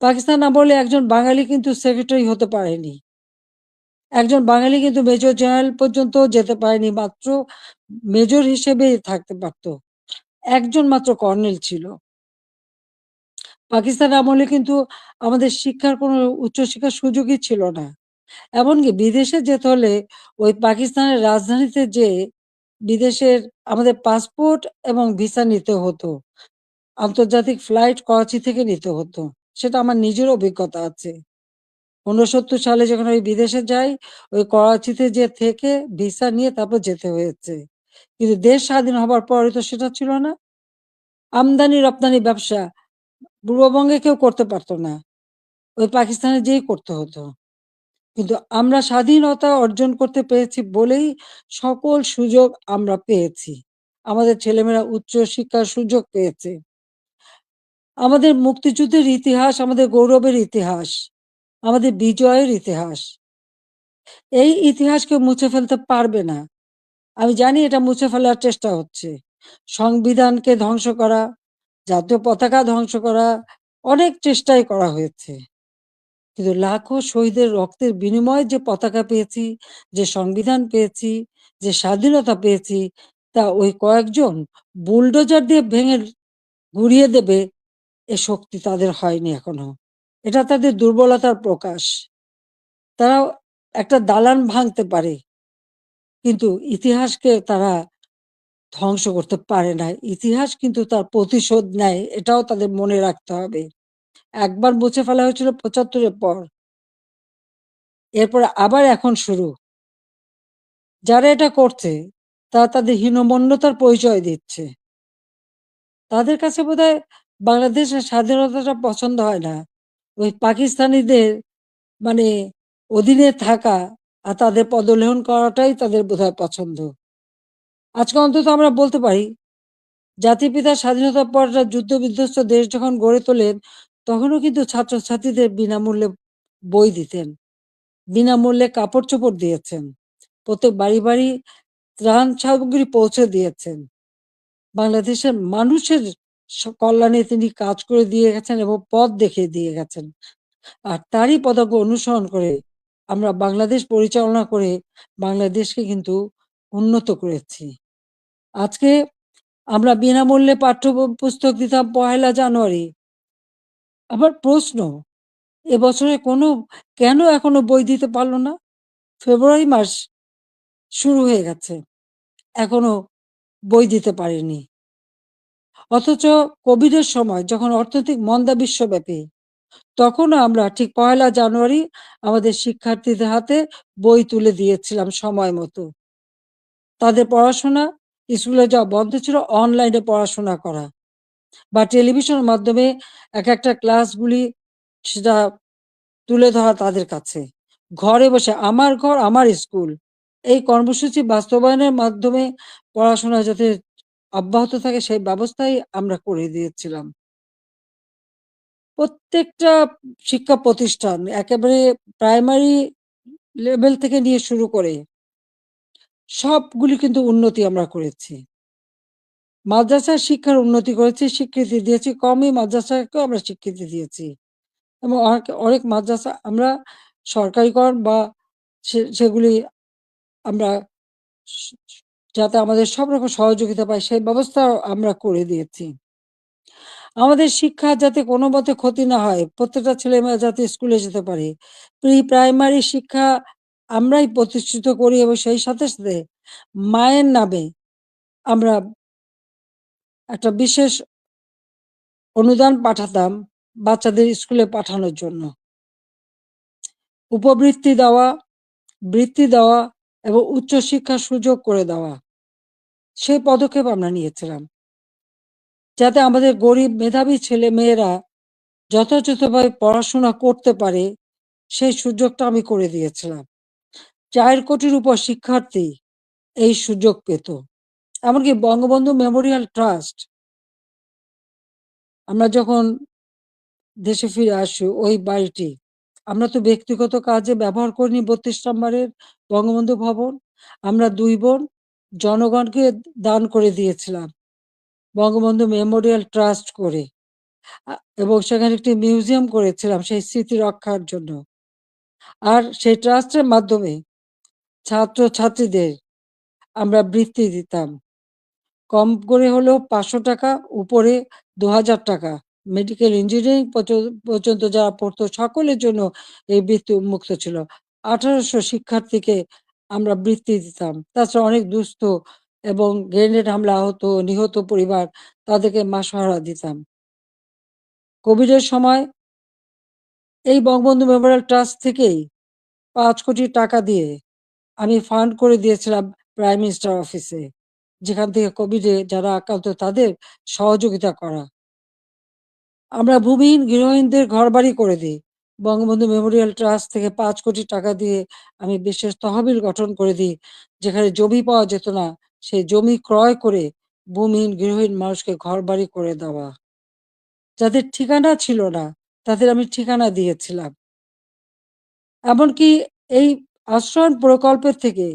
পাকিস্তান আমলে একজন বাঙালি কিন্তু সেক্রেটারি হতে পারেনি। একজন বাঙালি কিন্তু মেজর জেনারেল পর্যন্ত যেতে পারেনি, মাত্র মেজর হিসেবেই থাকতে পারত। একজন মাত্র কর্নেল ছিল। পাকিস্তান আমলে কিন্তু আমাদের শিক্ষার কোনো উচ্চশিক্ষার সুযোগই ছিল না। এমনকি বিদেশে যেতে হলে ওই পাকিস্তানের রাজধানীতে যেয়ে বিদেশের আমাদের পাসপোর্ট এবং ভিসা নিতে হতো। আন্তর্জাতিক ফ্লাইট করাচি থেকে নিতে হতো। সেটা আমার নিজের অভিজ্ঞতা আছে। ৬৯ সালে যখন আমি বিদেশে যাই, ওই করাচিতে যেয়ে থেকে ভিসা নিয়ে তারপর যেতে হয়েছে। কিন্তু দেশ স্বাধীন হবার পরে তো সেটা ছিল না। আমদানি রপ্তানি ব্যবসা পূর্ববঙ্গে কেউ করতে পারত না। ওই পাকিস্তানে যেয়েই করতে হতো। কিন্তু আমরা স্বাধীনতা অর্জন করতে পেরেছি বলেই সকল সুযোগ আমরা পেয়েছি। আমাদের ছেলেমেয়েরা উচ্চ শিক্ষার সুযোগ পেয়েছে। আমাদের মুক্তিযুদ্ধের ইতিহাস আমাদের গৌরবের ইতিহাস, আমাদের বিজয়ের ইতিহাস। এই ইতিহাস কেউ মুছে ফেলতে পারবে না। আমি জানি এটা মুছে ফেলার চেষ্টা হচ্ছে। সংবিধানকে ধ্বংস করা, জাতীয় পতাকা ধ্বংস করা, অনেক চেষ্টাই করা হয়েছে। কিন্তু লাখো শহীদের রক্তের বিনিময়ে যে পতাকা পেয়েছি, যে সংবিধান পেয়েছি, যে স্বাধীনতা পেয়েছি, তা ওই কয়েকজন বুলডোজার দিয়ে ভেঙে গুঁড়িয়ে দেবে এ শক্তি তাদের হয়নি এখনো। এটা তাদের দুর্বলতার প্রকাশ। তারা একটা দালান ভাঙতে পারে, কিন্তু ইতিহাসকে তারা ধ্বংস করতে পারে না। ইতিহাস কিন্তু তার প্রতিশোধ নেয়, এটাও তাদের মনে রাখতে হবে। একবার মুছে ফেলা হয়েছিল ৭৫-এর পর, এরপরে আবার এখন শুরু। যারা এটা করছে তারা তাদের হীনমন্যতার পরিচয় দিচ্ছে। তাদের কাছে বোধহয় বাংলাদেশের স্বাধীনতাটা পছন্দ হয় না। ওই পাকিস্তানিদের মানে অধীনে থাকা আর তাদের পদলেহন করাটাই তাদের বোধহয় পছন্দ। আজকে অন্তত আমরা বলতে পারি, জাতির পিতা স্বাধীনতার পর যুদ্ধ বিধ্বস্ত দেশ যখন গড়ে তোলেন, তখনও কিন্তু ছাত্রছাত্রীদের বিনামূল্যে বই দিতেন, বিনামূল্যে কাপড় চোপড় দিয়েছেন, প্রত্যেক বাড়ি বাড়ি ত্রাণ সামগ্রী পৌঁছে দিয়েছেন। বাংলাদেশের মানুষের কল্যাণে তিনি কাজ করে দিয়ে গেছেন এবং পথ দেখিয়ে দিয়ে গেছেন। আর তারই পদাঙ্ক অনুসরণ করে আমরা বাংলাদেশ পরিচালনা করে বাংলাদেশকে কিন্তু উন্নত করেছি। আজকে আমরা বিনামূল্যে পাঠ্য পুস্তক দিতাম ১লা জানুয়ারি। আবার প্রশ্ন, এবছরে কেন এখনো বই দিতে পারল না? ফেব্রুয়ারি মাস শুরু হয়ে গেছে, এখনো বই দিতে পারেনি। অথচ কোভিডের সময় যখন অর্থনৈতিক মন্দা বিশ্বব্যাপী, তখনও আমরা ঠিক ১লা জানুয়ারি আমাদের শিক্ষার্থীদের হাতে বই তুলে দিয়েছিলাম সময় মতো। তাদের পড়াশোনা, স্কুলে যাওয়া বন্ধ ছিল, অনলাইনে পড়াশোনা করা বা টেলিভিশনের মাধ্যমে একটা ক্লাসগুলি সেটা তুলে ধরা তাদের কাছে। ঘরে বসে আমার ঘর আমার স্কুল, এই কর্মসূচি বাস্তবায়নের মাধ্যমে পড়াশোনা যাতে অব্যাহত থাকে সেই ব্যবস্থাই আমরা করে দিয়েছিলাম। প্রত্যেকটা শিক্ষা প্রতিষ্ঠান একেবারে প্রাইমারি লেভেল থেকে নিয়ে শুরু করে সবগুলি কিন্তু উন্নতি আমরা করেছি। মাদ্রাসার শিক্ষার উন্নতি করেছি, স্বীকৃতি দিয়েছি, কওমি মাদ্রাসাকেও আমরা স্বীকৃতি দিয়েছি এবং অনেক মাদ্রাসা আমরা সরকারিকরণ বা সেগুলি আমরা যাতে আমাদের সব রকম সহযোগিতা পায় সেই ব্যবস্থাও আমরা করে দিয়েছি। আমাদের শিক্ষা যাতে কোনো মতে ক্ষতি না হয়, প্রত্যেকটা ছেলেমেয়ে যাতে স্কুলে যেতে পারে, প্রাইমারি শিক্ষা আমরাই প্রতিষ্ঠিত করি এবং সেই সাথে সাথে মায়ের নামে আমরা একটা বিশেষ অনুদান পাঠাতাম বাচ্চাদের স্কুলে পাঠানোর জন্য। উপবৃত্তি দেওয়া, বৃত্তি দেওয়া এবং উচ্চশিক্ষার সুযোগ করে দেওয়া, সেই পদক্ষেপ আমরা নিয়েছিলাম যাতে আমাদের গরিব মেধাবী ছেলে মেয়েরা যথাযথভাবে পড়াশোনা করতে পারে, সেই সুযোগটা আমি করে দিয়েছিলাম। ৪ কোটির উপর শিক্ষার্থী এই সুযোগ পেত। এমনকি বঙ্গবন্ধু মেমোরিয়াল ট্রাস্ট আমরা যখন দেশে ফিরে আসি ওই বাড়িটি। আমরা তো ব্যক্তিগত কাজে ব্যবহার করিনি ৩২ নম্বরের বঙ্গবন্ধু ভবন। আমরা ২ বোন জনগণকে দান করে দিয়েছিলাম। বঙ্গবন্ধু মেমোরিয়াল ট্রাস্ট করে। আ এবং সেখানে একটি মিউজিয়াম করেছিলাম সেই স্মৃতি রক্ষার জন্য। আর সেই ট্রাস্টের মাধ্যমে ছাত্রছাত্রীদের আমরা বৃত্তি দিতাম। কম করে হলেও ৳৫০০, উপরে ৳২,০০০। মেডিকেল ইঞ্জিনিয়ারিং পর্যন্ত যারা পড়তো সকলের জন্য এই বৃত্তি উন্মুক্ত ছিল। ১৮০০ শিক্ষার্থীকে আমরা বৃত্তি দিতাম। তাছাড়া অনেক দুস্থ এবং গ্রেনেড হামলা আহত, নিহত পরিবার তাদেরকে মাসোহারা দিতাম। কোভিডের সময় এই বঙ্গবন্ধু মেমোরিয়াল ট্রাস্ট থেকেই ৳৫,০০,০০,০০০ দিয়ে আমি ফান্ড করে দিয়েছিলাম প্রাইম মিনিস্টার অফিসে। যেখান থেকে কোভিডে যারা আক্রান্ত তাদের সহযোগিতা করা। আমরা ভূমিহীন গৃহহীনদের ঘরবাড়ি করে দিই। বঙ্গবন্ধু মেমোরিয়াল ট্রাস্ট থেকে ৳৫,০০,০০,০০০ দিয়ে আমি বিশেষ তহবিল গঠন করে দিই। যেখানে জমি পাওয়া যেত না, সেই জমি ক্রয় করে ভূমিহীন গৃহহীন মানুষকে ঘরবাড়ি করে দেওয়া। যাদের ঠিকানা ছিল না, তাদের আমি ঠিকানা দিয়েছিলাম। এমনকি এই আশ্রয়ণ প্রকল্পের থেকে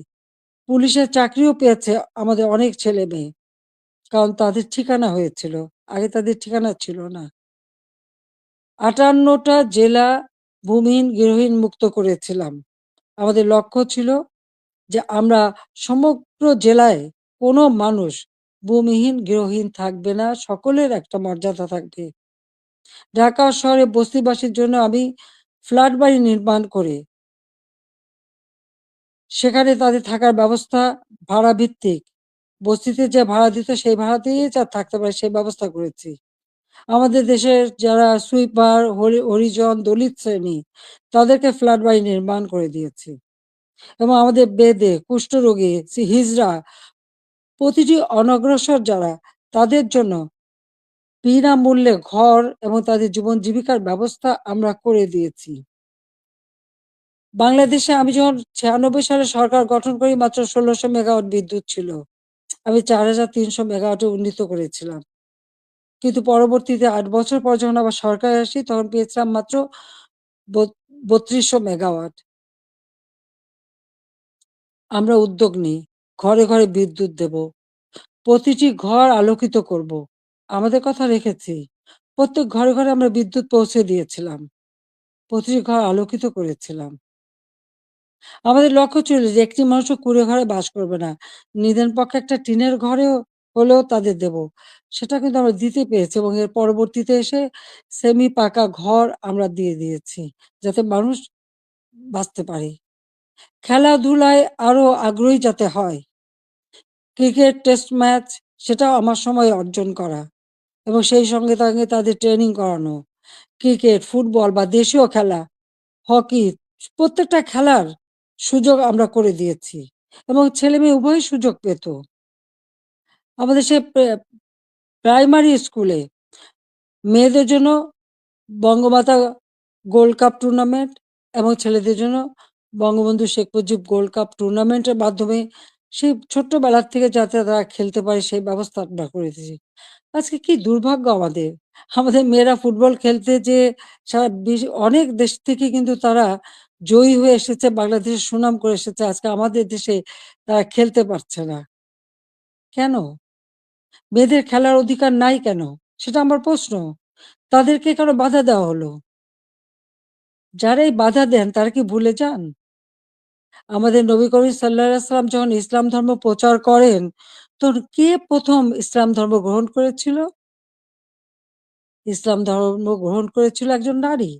পুলিশের চাকরিও পেয়েছে আমাদের অনেক ছেলেমেয়ে। কারণ তাদের ঠিকানা হয়েছিল। আগে তাদের ঠিকানা ছিল না। ৫৮ টা জেলা ভূমিহীন, গৃহহীন মুক্ত করেছিলাম। আমাদের লক্ষ্য ছিল যে আমরা সমগ্র জেলায় কোনো মানুষ ভূমিহীন, গৃহহীন থাকবে না। সকলের একটা মর্যাদা থাকবে। ঢাকা শহরে বস্তিবাসীর জন্য আমি ফ্ল্যাট বাড়ি নির্মাণ করে সেখানে তাদের থাকার ব্যবস্থা ভাড়া ভিত্তিক। বস্তিতে যে ভাড়া দিত সেই ভাড়াতেই যা থাকতে পারে সেই ব্যবস্থা করেছি। আমাদের দেশের যারা সুইপার, হরিজন, দলিত শ্রেণী তাদেরকে ফ্ল্যাট বাড়ি নির্মাণ করে দিয়েছি। এবং আমাদের বেদে, কুষ্ঠরোগী, হিজড়া প্রতিটি অনগ্রসর যারা তাদের জন্য বিনামূল্যে ঘর এবং তাদের জীবন জীবিকার ব্যবস্থা আমরা করে দিয়েছি। বাংলাদেশে আমি যখন ৯৬ সালে সরকার গঠন করি মাত্র ১৬০০ মেগাওয়াট বিদ্যুৎ ছিল। আমি ৪৩০০ মেগাওয়াটে উন্নীত করেছিলাম। কিন্তু পরবর্তীতে ৮ বছর পর যখন আবার সরকারে আসি তখন পেয়েছিলাম মাত্র বত ৩২০০ মেগাওয়াট। আমরা উদ্যোগ নিই। ঘরে, ঘরে বিদ্যুৎ দেব। প্রতিটি ঘর আলোকিত করব। আমাদের কথা রেখেছি। প্রত্যেক ঘরে, ঘরে আমরা বিদ্যুৎ পৌঁছে দিয়েছিলাম। প্রতিটি ঘর আলোকিত করেছিলাম। আমাদের লক্ষ্য ছিল যে একটি মানুষও কুঁড়ে ঘরে বাস করবে না। নিদেন পক্ষে একটা টিনের ঘরেও হলেও তাদের দেব। সেটা কিন্তু আমরা দিতে পেরেছি এবং এর পরবর্তীতে এসে সেমি পাকা ঘর আমরা দিয়ে দিয়েছি। যাতে মানুষ বাঁচতে পারে। খেলাধুলায় আরো আগ্রহী যাতে হয়। ক্রিকেট টেস্ট ম্যাচ সেটাও আমার সময়ে অর্জন করা এবং সেই সঙ্গে সঙ্গে তাদের ট্রেনিং করানো। ক্রিকেট, ফুটবল বা দেশীয় খেলা, হকি প্রত্যেকটা খেলার সুযোগ আমরা করে দিয়েছি এবং ছেলেমেয়ে উভয়ই সুযোগ পেত। আমাদের সে প্রাইমারি স্কুলে মেয়েদের জন্য বঙ্গমাতা গোল্ড কাপ টুর্নামেন্ট এবং ছেলেদের জন্য বঙ্গবন্ধু শেখ মুজিব গোল্ড কাপ টুর্নামেন্টের মাধ্যমে সেই ছোট্টবেলার থেকে যাতে তারা খেলতে পারে সেই ব্যবস্থা আমরা করে দিয়েছি। আজকে কি দুর্ভাগ্য আমাদের। আমাদের মেয়েরা ফুটবল খেলতে যেয়ে সারা অনেক দেশ থেকে কিন্তু তারা জয়ী হয়ে এসেছে, বাংলাদেশের সুনাম করে এসেছে। আজকে আমাদের দেশে তারা খেলতে পারছে না। কেন? মেয়েদের খেলার অধিকার নাই কেন? সেটা আমার প্রশ্ন। তাদেরকে কেন বাধা দেওয়া হলো? যারা এই বাধা দেন তারা কি ভুলে যান? আমাদের নবী করিম সাল্লাল্লাহু আলাইহি সাল্লাম যখন ইসলাম ধর্ম প্রচার করেন, তখন কে ১ম ইসলাম ধর্ম গ্রহণ করেছিল? ইসলাম ধর্ম গ্রহণ করেছিল একজন নারী।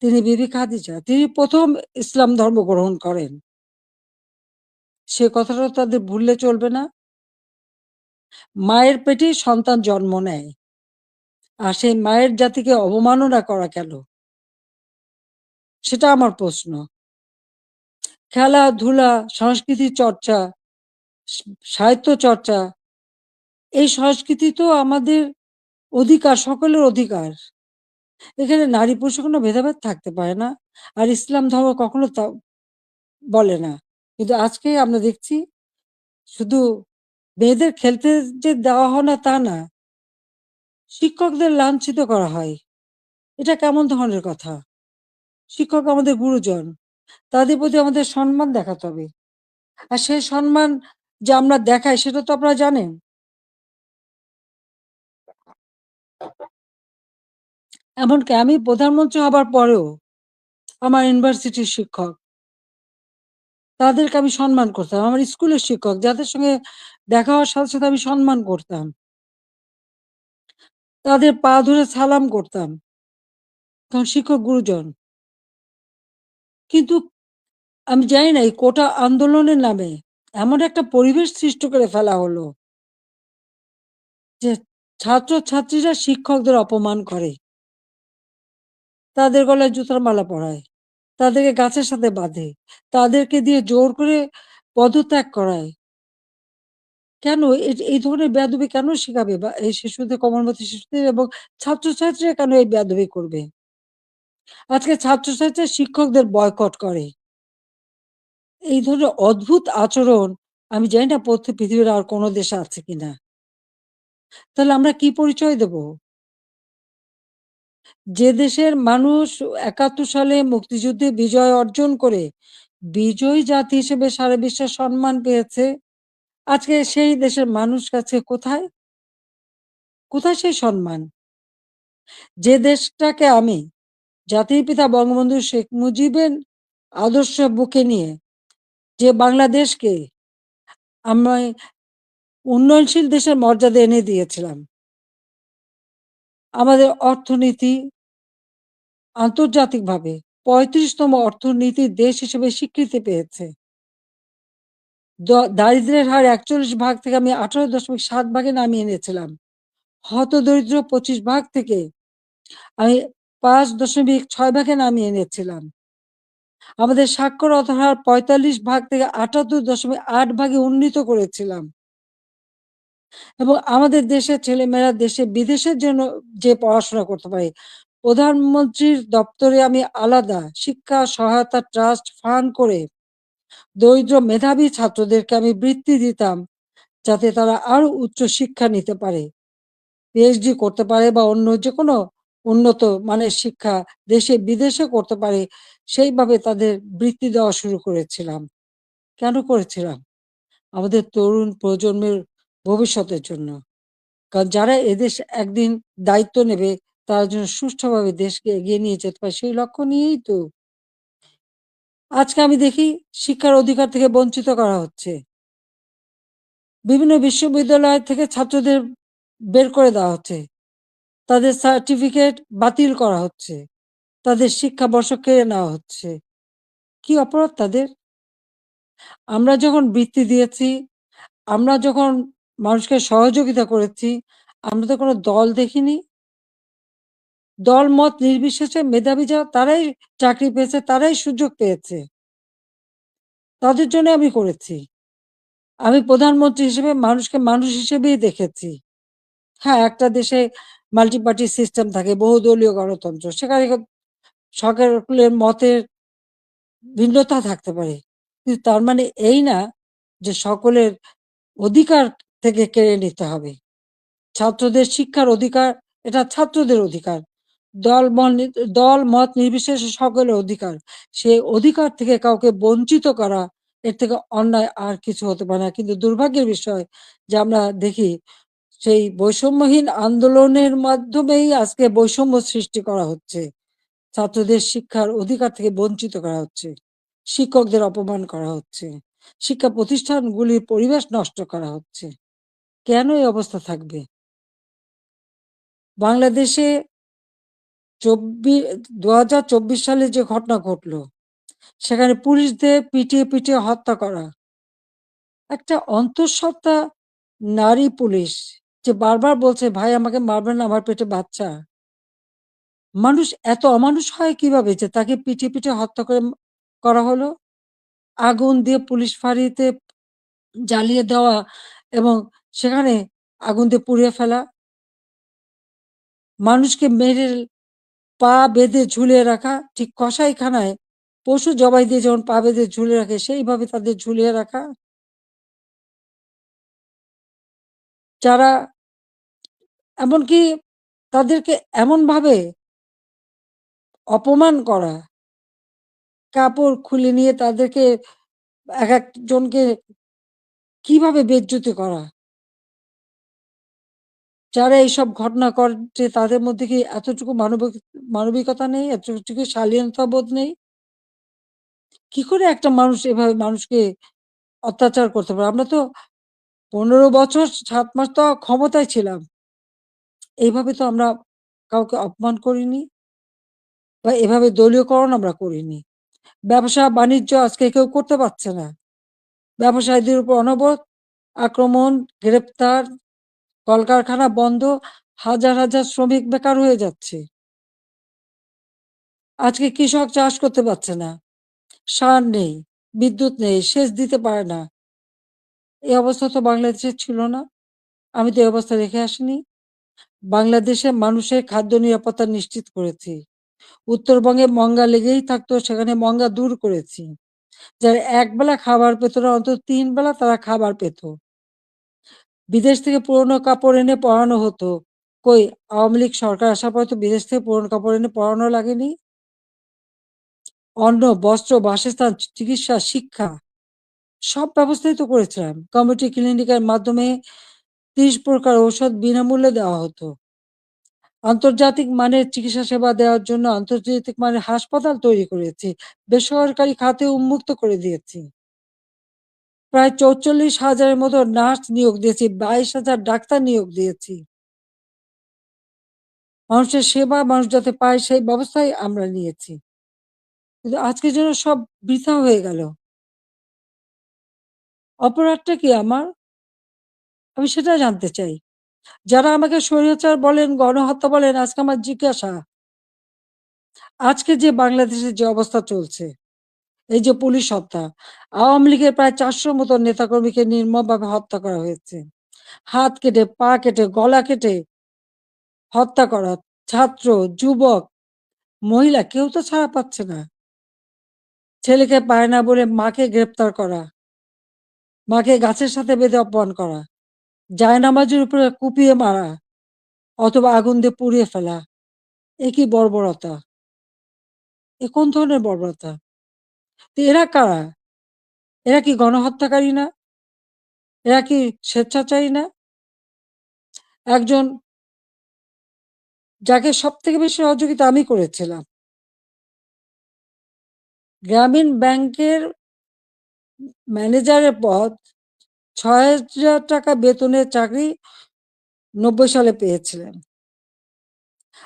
তিনি বিবি খাদিজা। তিনি ১ম ইসলাম ধর্ম গ্রহণ করেন। সে কথাটা তাদের ভুললে চলবে না। মায়ের পেটেই সন্তান জন্ম নেয়। আর সেই মায়ের জাতিকে অবমাননা করা কেন? সেটা আমার প্রশ্ন। খেলাধুলা, সংস্কৃতি চর্চা, স সাহিত্য চর্চা, এই সংস্কৃতি তো আমাদের অধিকার, সকলের অধিকার। এখানে নারী পুরুষের কোনো ভেদাভেদ থাকতে পারে না। আর ইসলাম ধর্ম কখনো তা বলে না। কিন্তু আজকে আমরা দেখছি শুধু মেয়েদের খেলতে যে দেওয়া হয় না তা না। শিক্ষকদের লাঞ্ছিত করা হয়। এটা কেমন ধরনের কথা? শিক্ষক আমাদের গুরুজন। তাদের প্রতি আমাদের সম্মান দেখাতে হবে। আর সেই সম্মান যে আমরা দেখাই সেটা তো আপনারা জানেন। এমনকি আমি প্রধানমন্ত্রী হবার পরেও আমার ইউনিভার্সিটির শিক্ষক, তাদেরকে আমি সম্মান করতাম। আমার স্কুলের শিক্ষক যাদের সঙ্গে দেখা হওয়ার সাথে, সাথে আমি সম্মান করতাম। তাদের পা ধরে সালাম করতাম। কারণ শিক্ষক গুরুজন। কিন্তু আমি জানি না এই কোটা আন্দোলনের নামে এমন একটা পরিবেশ সৃষ্টি করে ফেলা হলো যে ছাত্রছাত্রীরা শিক্ষকদের অপমান করে, তাদের গলায় জুতার মালা পরায়, তাদেরকে গাছের সাথে বাঁধে, তাদেরকে দিয়ে জোর করে পদত্যাগ করায়। কেন এই ধরনের বেয়াদবি কেন শিখাবে বা এই শিশুদের কোমলমতি শিশুদের এবং ছাত্রছাত্রীরা কেন এই বেয়াদবি করবে? আজকে ছাত্রছাত্রীরা শিক্ষকদের বয়কট করে। এই ধরনের অদ্ভুত আচরণ আমি জানি না পৃথিবীর আর কোনো দেশে আছে কিনা। তাহলে আমরা কি পরিচয় দেব? যে দেশের মানুষ ৭১ সালে মুক্তিযুদ্ধে বিজয় অর্জন করে বিজয়ী জাতি হিসেবে সারা বিশ্বে সম্মান পেয়েছে, আজকে সেই দেশের মানুষ কাছে কোথায়? কোথায় সেই সম্মান? যে দেশটাকে আমি জাতির পিতা বঙ্গবন্ধু শেখ মুজিবের আদর্শ বুকে নিয়ে যে বাংলাদেশকে আমি উন্নয়নশীল দেশের মর্যাদা এনে দিয়েছিলাম। আমাদের অর্থনীতি আন্তর্জাতিকভাবে ৩৫তম অর্থনীতির দেশ হিসেবে স্বীকৃতি পেয়েছে। দারিদ্র্যের হার ৪১ ভাগ থেকে আমি ১৮.৭ ভাগে নামিয়ে এনেছিলাম। হতদরিদ্র ২৫ ভাগ থেকে আমি ৫.৬ ভাগে নামিয়ে এনেছিলাম। আমাদের সাক্ষরতার হার ৪৫ ভাগ থেকে ৭৮.৮ ভাগে উন্নীত করেছিলাম। এবং আমাদের দেশের ছেলেমেয়েরা দেশে বিদেশের জন্য যে পড়াশোনা করতে পারে। প্রধানমন্ত্রীর দপ্তরে আমি আলাদা শিক্ষা সহায়তা ট্রাস্ট ফান্ড করে দরিদ্র মেধাবী ছাত্রদেরকে আমি বৃত্তি দিতাম যাতে তারা আরো উচ্চ শিক্ষা নিতে পারে, পিএইচডি করতে পারে বা অন্য যেকোনো উন্নত মানের শিক্ষা দেশে বিদেশে করতে পারে, সেইভাবে তাদের বৃত্তি দেওয়া শুরু করেছিলাম। কেন করেছিলাম? আমাদের তরুণ প্রজন্মের ভবিষ্যতের জন্য। কারণ যারা এদেশ একদিন দায়িত্ব নেবে তারা যেন সুষ্ঠুভাবে দেশকে এগিয়ে নিয়ে যেতে পারে সেই লক্ষ্য নিয়েই তো। আজকে আমি দেখি শিক্ষার অধিকার থেকে বঞ্চিত করা হচ্ছে। বিভিন্ন বিশ্ববিদ্যালয় থেকে ছাত্রদের বের করে দেওয়া হচ্ছে। তাদের সার্টিফিকেট বাতিল করা হচ্ছে। তাদের শিক্ষাবর্ষ কেড়ে নেওয়া হচ্ছে। কি অপরাধ তাদের? আমরা যখন বৃত্তি দিয়েছি, আমরা যখন মানুষকে সহযোগিতা করেছি, আমরা তো কোনো দল দেখিনি। দলমত নির্বিশেষে মেধাবী যারা তারাই চাকরি পেয়েছে, তারাই সুযোগ পেয়েছে। তাদের জন্য আমি করেছি। আমি প্রধানমন্ত্রী হিসেবে মানুষকে মানুষ হিসেবেই দেখেছি। হ্যাঁ, একটা দেশে মাল্টি পার্টি সিস্টেম থাকে, বহুদলীয় গণতন্ত্র। সেখানে সকলের মতের ভিন্নতা থাকতে পারে। কিন্তু তার মানে এই না যে সকলের অধিকার থেকে কেড়ে নিতে হবে। ছাত্রদের শিক্ষার অধিকার এটা ছাত্রদের অধিকার। দল মত নির্বিশেষে সকলের অধিকার। সেই অধিকার থেকে কাউকে বঞ্চিত করা এর থেকে অন্যায় আর কিছু হতে পারে না। কিন্তু দুর্ভাগ্যের বিষয় যে আমরা দেখি সেই বৈষম্যহীন আন্দোলনের মাধ্যমেই আজকে বৈষম্য সৃষ্টি করা হচ্ছে। ছাত্রদের শিক্ষার অধিকার থেকে বঞ্চিত করা হচ্ছে। শিক্ষকদের অপমান করা হচ্ছে। শিক্ষা প্রতিষ্ঠানগুলির পরিবেশ নষ্ট করা হচ্ছে। কেন এই অবস্থা থাকবে? বাংলাদেশে ২০২৪ সালে যে ঘটনা ঘটলো, সেখানে পুলিশদের পিটিয়ে হত্যা করা। একটা অন্তঃসত্ত্বা নারী পুলিশ যে বারবার বলছে, "ভাই আমাকে মারবেন না, আমার পেটে বাচ্চা।" মানুষ এত অমানুষ হয় কিভাবে যে তাকে পিটিয়ে হত্যা করা হলো? আগুন দিয়ে পুলিশ ফাঁড়িতে জ্বালিয়ে দেওয়া এবং সেখানে আগুন দিয়ে পুড়িয়ে ফেলা। মানুষকে মেরে পা বেঁধে ঝুলিয়ে রাখা, ঠিক কসাইখানায় পশু জবাই দিয়ে যেমন পা বেঁধে ঝুলিয়ে রাখে সেইভাবে তাদের ঝুলিয়ে রাখা। যারা এমনকি তাদেরকে এমনভাবে অপমান করা, কাপড় খুলে নিয়ে তাদেরকে একেকজনকে কিভাবে বেইজ্জতি করা। যারা এইসব ঘটনা ঘটছে তাদের মধ্যে কি এতটুকু মানবিকতা নেই? এতটুকু শালীনতাবোধ নেই? কি করে একটা মানুষ এভাবে মানুষকে অত্যাচার করতে পারে? আমরা তো ১৫ বছর ৭ মাস তো ক্ষমতায় ছিলাম। এইভাবে তো আমরা কাউকে অপমান করিনি বা এভাবে দলীয়করণ আমরা করিনি। ব্যবসা-বাণিজ্য আজকে কেউ করতে পারছে না। ব্যবসায়ীদের উপর অনবরত আক্রমণ, গ্রেপ্তার, কলকারখানা বন্ধ, হাজার, হাজার শ্রমিক বেকার হয়ে যাচ্ছে। আজকে কৃষক চাষ করতে পারছে না। সার নেই, বিদ্যুৎ নেই, সেচ দিতে পারে না। এই অবস্থা তো বাংলাদেশে ছিল না। আমি তো এই অবস্থা রেখে আসিনি। বাংলাদেশে মানুষের খাদ্য নিরাপত্তা নিশ্চিত করেছি। উত্তরবঙ্গে মঙ্গা লেগেই থাকতো, সেখানে মঙ্গা দূর করেছি। যারা একবেলা খাবার পেত না, অন্তত ৩ বেলা তারা খাবার পেত। বিদেশ থেকে পুরনো কাপড় এনে পরানো হতো। কই আওয়ামী লীগ সরকার আসার পরে তো বিদেশ থেকে পুরনো কাপড় এনে পরানো লাগেনি। অন্ন, বস্ত্র, বাসস্থান, চিকিৎসা, শিক্ষা সব ব্যবস্থাই তো করেছিলাম। কমিউনিটি ক্লিনিকের মাধ্যমে ৩০ প্রকার ঔষধ বিনামূল্যে দেওয়া হতো। আন্তর্জাতিক মানের চিকিৎসা সেবা দেওয়ার জন্য আন্তর্জাতিক মানের হাসপাতাল তৈরি করেছি। বেসরকারি খাতে উন্মুক্ত করে দিয়েছি। প্রায় ৪৪,০০০ মতো নার্স নিয়োগ দিয়েছি, ২২,০০০ ডাক্তার নিয়োগ দিয়েছি। মানুষের সেবা মানুষ যাতে পায় সেই ব্যবস্থাই আমরা নিয়েছি। কিন্তু আজকে যেন সব বৃথা হয়ে গেল। অপরাধটা কি আমার? আমি সেটা জানতে চাই। যারা আমাকে স্বৈরাচার বলেন, গণহত্যা বলেন, আজকে আমার জিজ্ঞাসা, আজকে যে বাংলাদেশের যে অবস্থা চলছে, এই যে পুলিশ হত্যা, আওয়ামী লীগের প্রায় ৪০০ মতো নেতাকর্মীকে নির্মমভাবে হত্যা করা হয়েছে। হাত কেটে, পা কেটে, গলা কেটে হত্যা করা। ছাত্র, যুবক, মহিলা কেউ তো ছাড়া পাচ্ছে না। ছেলেকে পায় না বলে মাকে গ্রেপ্তার করা, মাকে গাছের সাথে বেঁধে অপমান করা, জায়নামাজের উপরে কুপিয়ে মারা অথবা আগুন দিয়ে পুড়িয়ে ফেলা। এ কি বর্বরতা? এ কোন ধরনের বর্বরতা? তো এরা কারা? এরা কি গণহত্যাকারী না? এরা কি স্বেচ্ছাচারী না? একজন যাকে সবথেকে বেশি সহযোগিতা আমি করেছিলাম। গ্রামীণ ব্যাংকের ম্যানেজারের পদ, ৳৬,০০০ বেতনের চাকরি ৯০ সালে পেয়েছিলেন।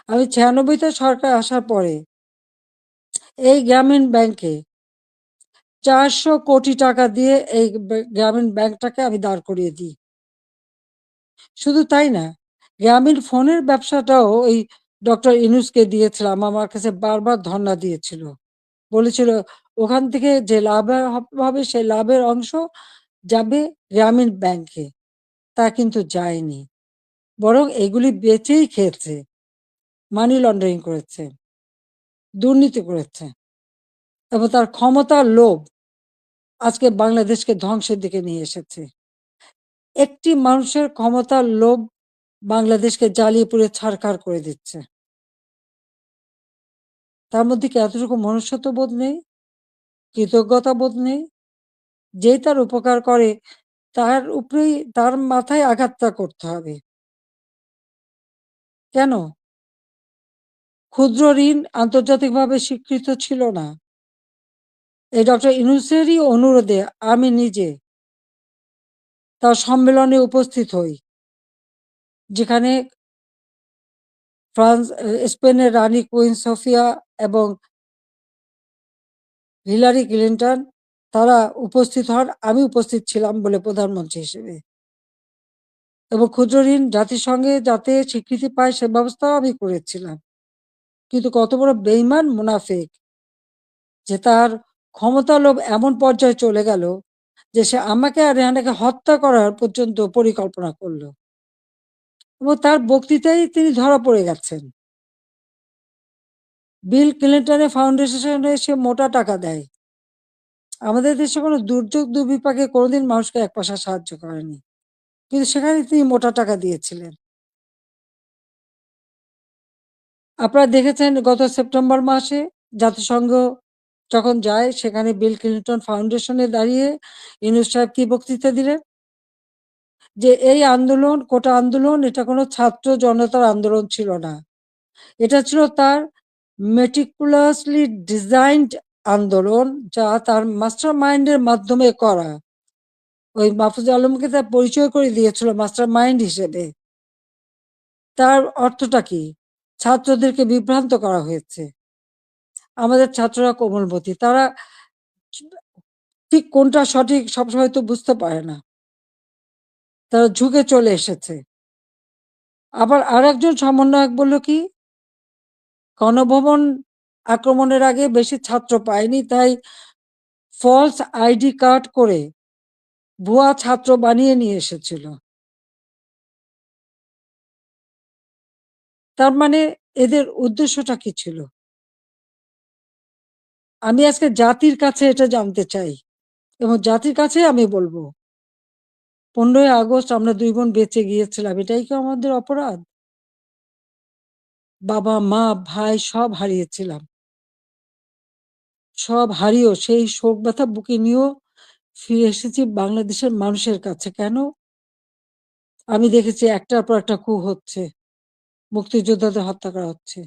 আমি ৯৬ তে সরকার আসার পরে এই গ্রামীণ ব্যাংকে ৪০০ কোটি টাকা দিয়ে এই গ্রামীণ ব্যাংকটাকে আমি দাঁড় করিয়ে দিই। শুধু তাই না, গ্রামীণ ফোনের ব্যবসাটাও ওই ডক্টর ইউনূসকে দিয়েছিলাম। আমার কাছে বারবার ধর্ণা দিয়েছিল। বলেছিল ওখান থেকে যে লাভ হবে সেই লাভের অংশ যাবে গ্রামীণ ব্যাংকে। তা কিন্তু যায়নি। বরং এগুলি বেচেই খেয়েছে। মানি লন্ডারিং করেছে, দুর্নীতি করেছে এবং তার ক্ষমতার লোভ আজকে বাংলাদেশকে ধ্বংসের দিকে নিয়ে এসেছে। একটি মানুষের ক্ষমতার লোভ বাংলাদেশকে জ্বালিয়ে পুড়িয়ে ছারখার করে দিচ্ছে। তার মধ্যে কি এতটুকু মনুষ্যত্ববোধ নেই? কৃতজ্ঞতা বোধ নেই? যেই তার উপকার করে তার উপরেই তার মাথায় আঘাতটা করতে হবে। কেন? ক্ষুদ্র ঋণ আন্তর্জাতিকভাবে স্বীকৃত ছিল না। এই ডক্টর ইউনূসেরই অনুরোধে আমি নিজে তার সম্মেলনে উপস্থিত হই। যেখানে স্পেনের রানী কুইন সোফিয়া এবং হিলারি ক্লিনটন তারা উপস্থিত হন। আমি উপস্থিত ছিলাম বলে প্রধানমন্ত্রী হিসেবে। এবং ক্ষুদ্র ঋণ জাতিসংঘে যাতে স্বীকৃতি পায় সে ব্যবস্থাও আমি করেছিলাম। কিন্তু কত বড় বেইমান মুনাফিক যে তার ক্ষমতার লোভ এমন পর্যায়ে চলে গেল যে সে আমাকে আর রেহানাকে হত্যা করার পর্যন্ত পরিকল্পনা করল। এবং তার বক্তৃতায় তিনি ধরা পড়ে গেছেন। বিল ক্লিনটনের ফাউন্ডেশনে সে মোটা টাকা দেয়। আমাদের দেশে কোনো দুর্যোগ দুর্বিপাকে কোনোদিন মানুষকে এক পয়সা সাহায্য করেনি। কিন্তু সেখানে তিনি মোটা টাকা দিয়েছিলেন। আপনারা দেখেছেন গত সেপ্টেম্বর মাসে জাতিসংঘ যখন যায় সেখানে বিল ক্লিনটন ফাউন্ডেশনে দাঁড়িয়ে ইউনূস সাহেব কি বক্তৃতা দিলেন? যে এই আন্দোলন, কোটা আন্দোলন এটা কোনো ছাত্র জনতার আন্দোলন ছিল না। এটা ছিল তার meticulously designed আন্দোলন, যা তার মাস্টার মাইন্ডের মাধ্যমে করা। ওই মাহফুজ আলমকে তার পরিচয় করে দিয়েছিল মাস্টার মাইন্ড হিসেবে। তার অর্থটা কি? ছাত্রদেরকে বিভ্রান্ত করা হয়েছে। আমাদের ছাত্ররা কোমলমতি, তারা ঠিক কোনটা সঠিক সবসময় তো বুঝতে পারে না, তারা ঝুঁকে চলে এসেছে। আবার আরেকজন সমন্বয়ক বলল কি, গণভবন আক্রমণের আগে বেশি ছাত্র পায়নি, তাই ফলস আইডি কার্ড করে ভুয়া ছাত্র বানিয়ে নিয়ে এসেছিল। তার মানে এদের উদ্দেশ্যটা কি ছিল? আমি আজকে জাতির কাছে এটা জানতে চাই এবং জাতির কাছে আমি বলবো, 15ই আগস্ট আমরা 2 বোন বেঁচে গিয়েছিলাম, এটাই কি আমাদের অপরাধ? বাবা, মা, ভাই সব হারিয়েছিলাম। সব হারিয়েও সেই শোক ব্যথা বুকে নিয়েও ফিরে এসেছি বাংলাদেশের মানুষের কাছে। কেন? আমি দেখেছি একটার পর একটা কূপ হচ্ছে, মুক্তিযোদ্ধাদের হত্যা করা হচ্ছে,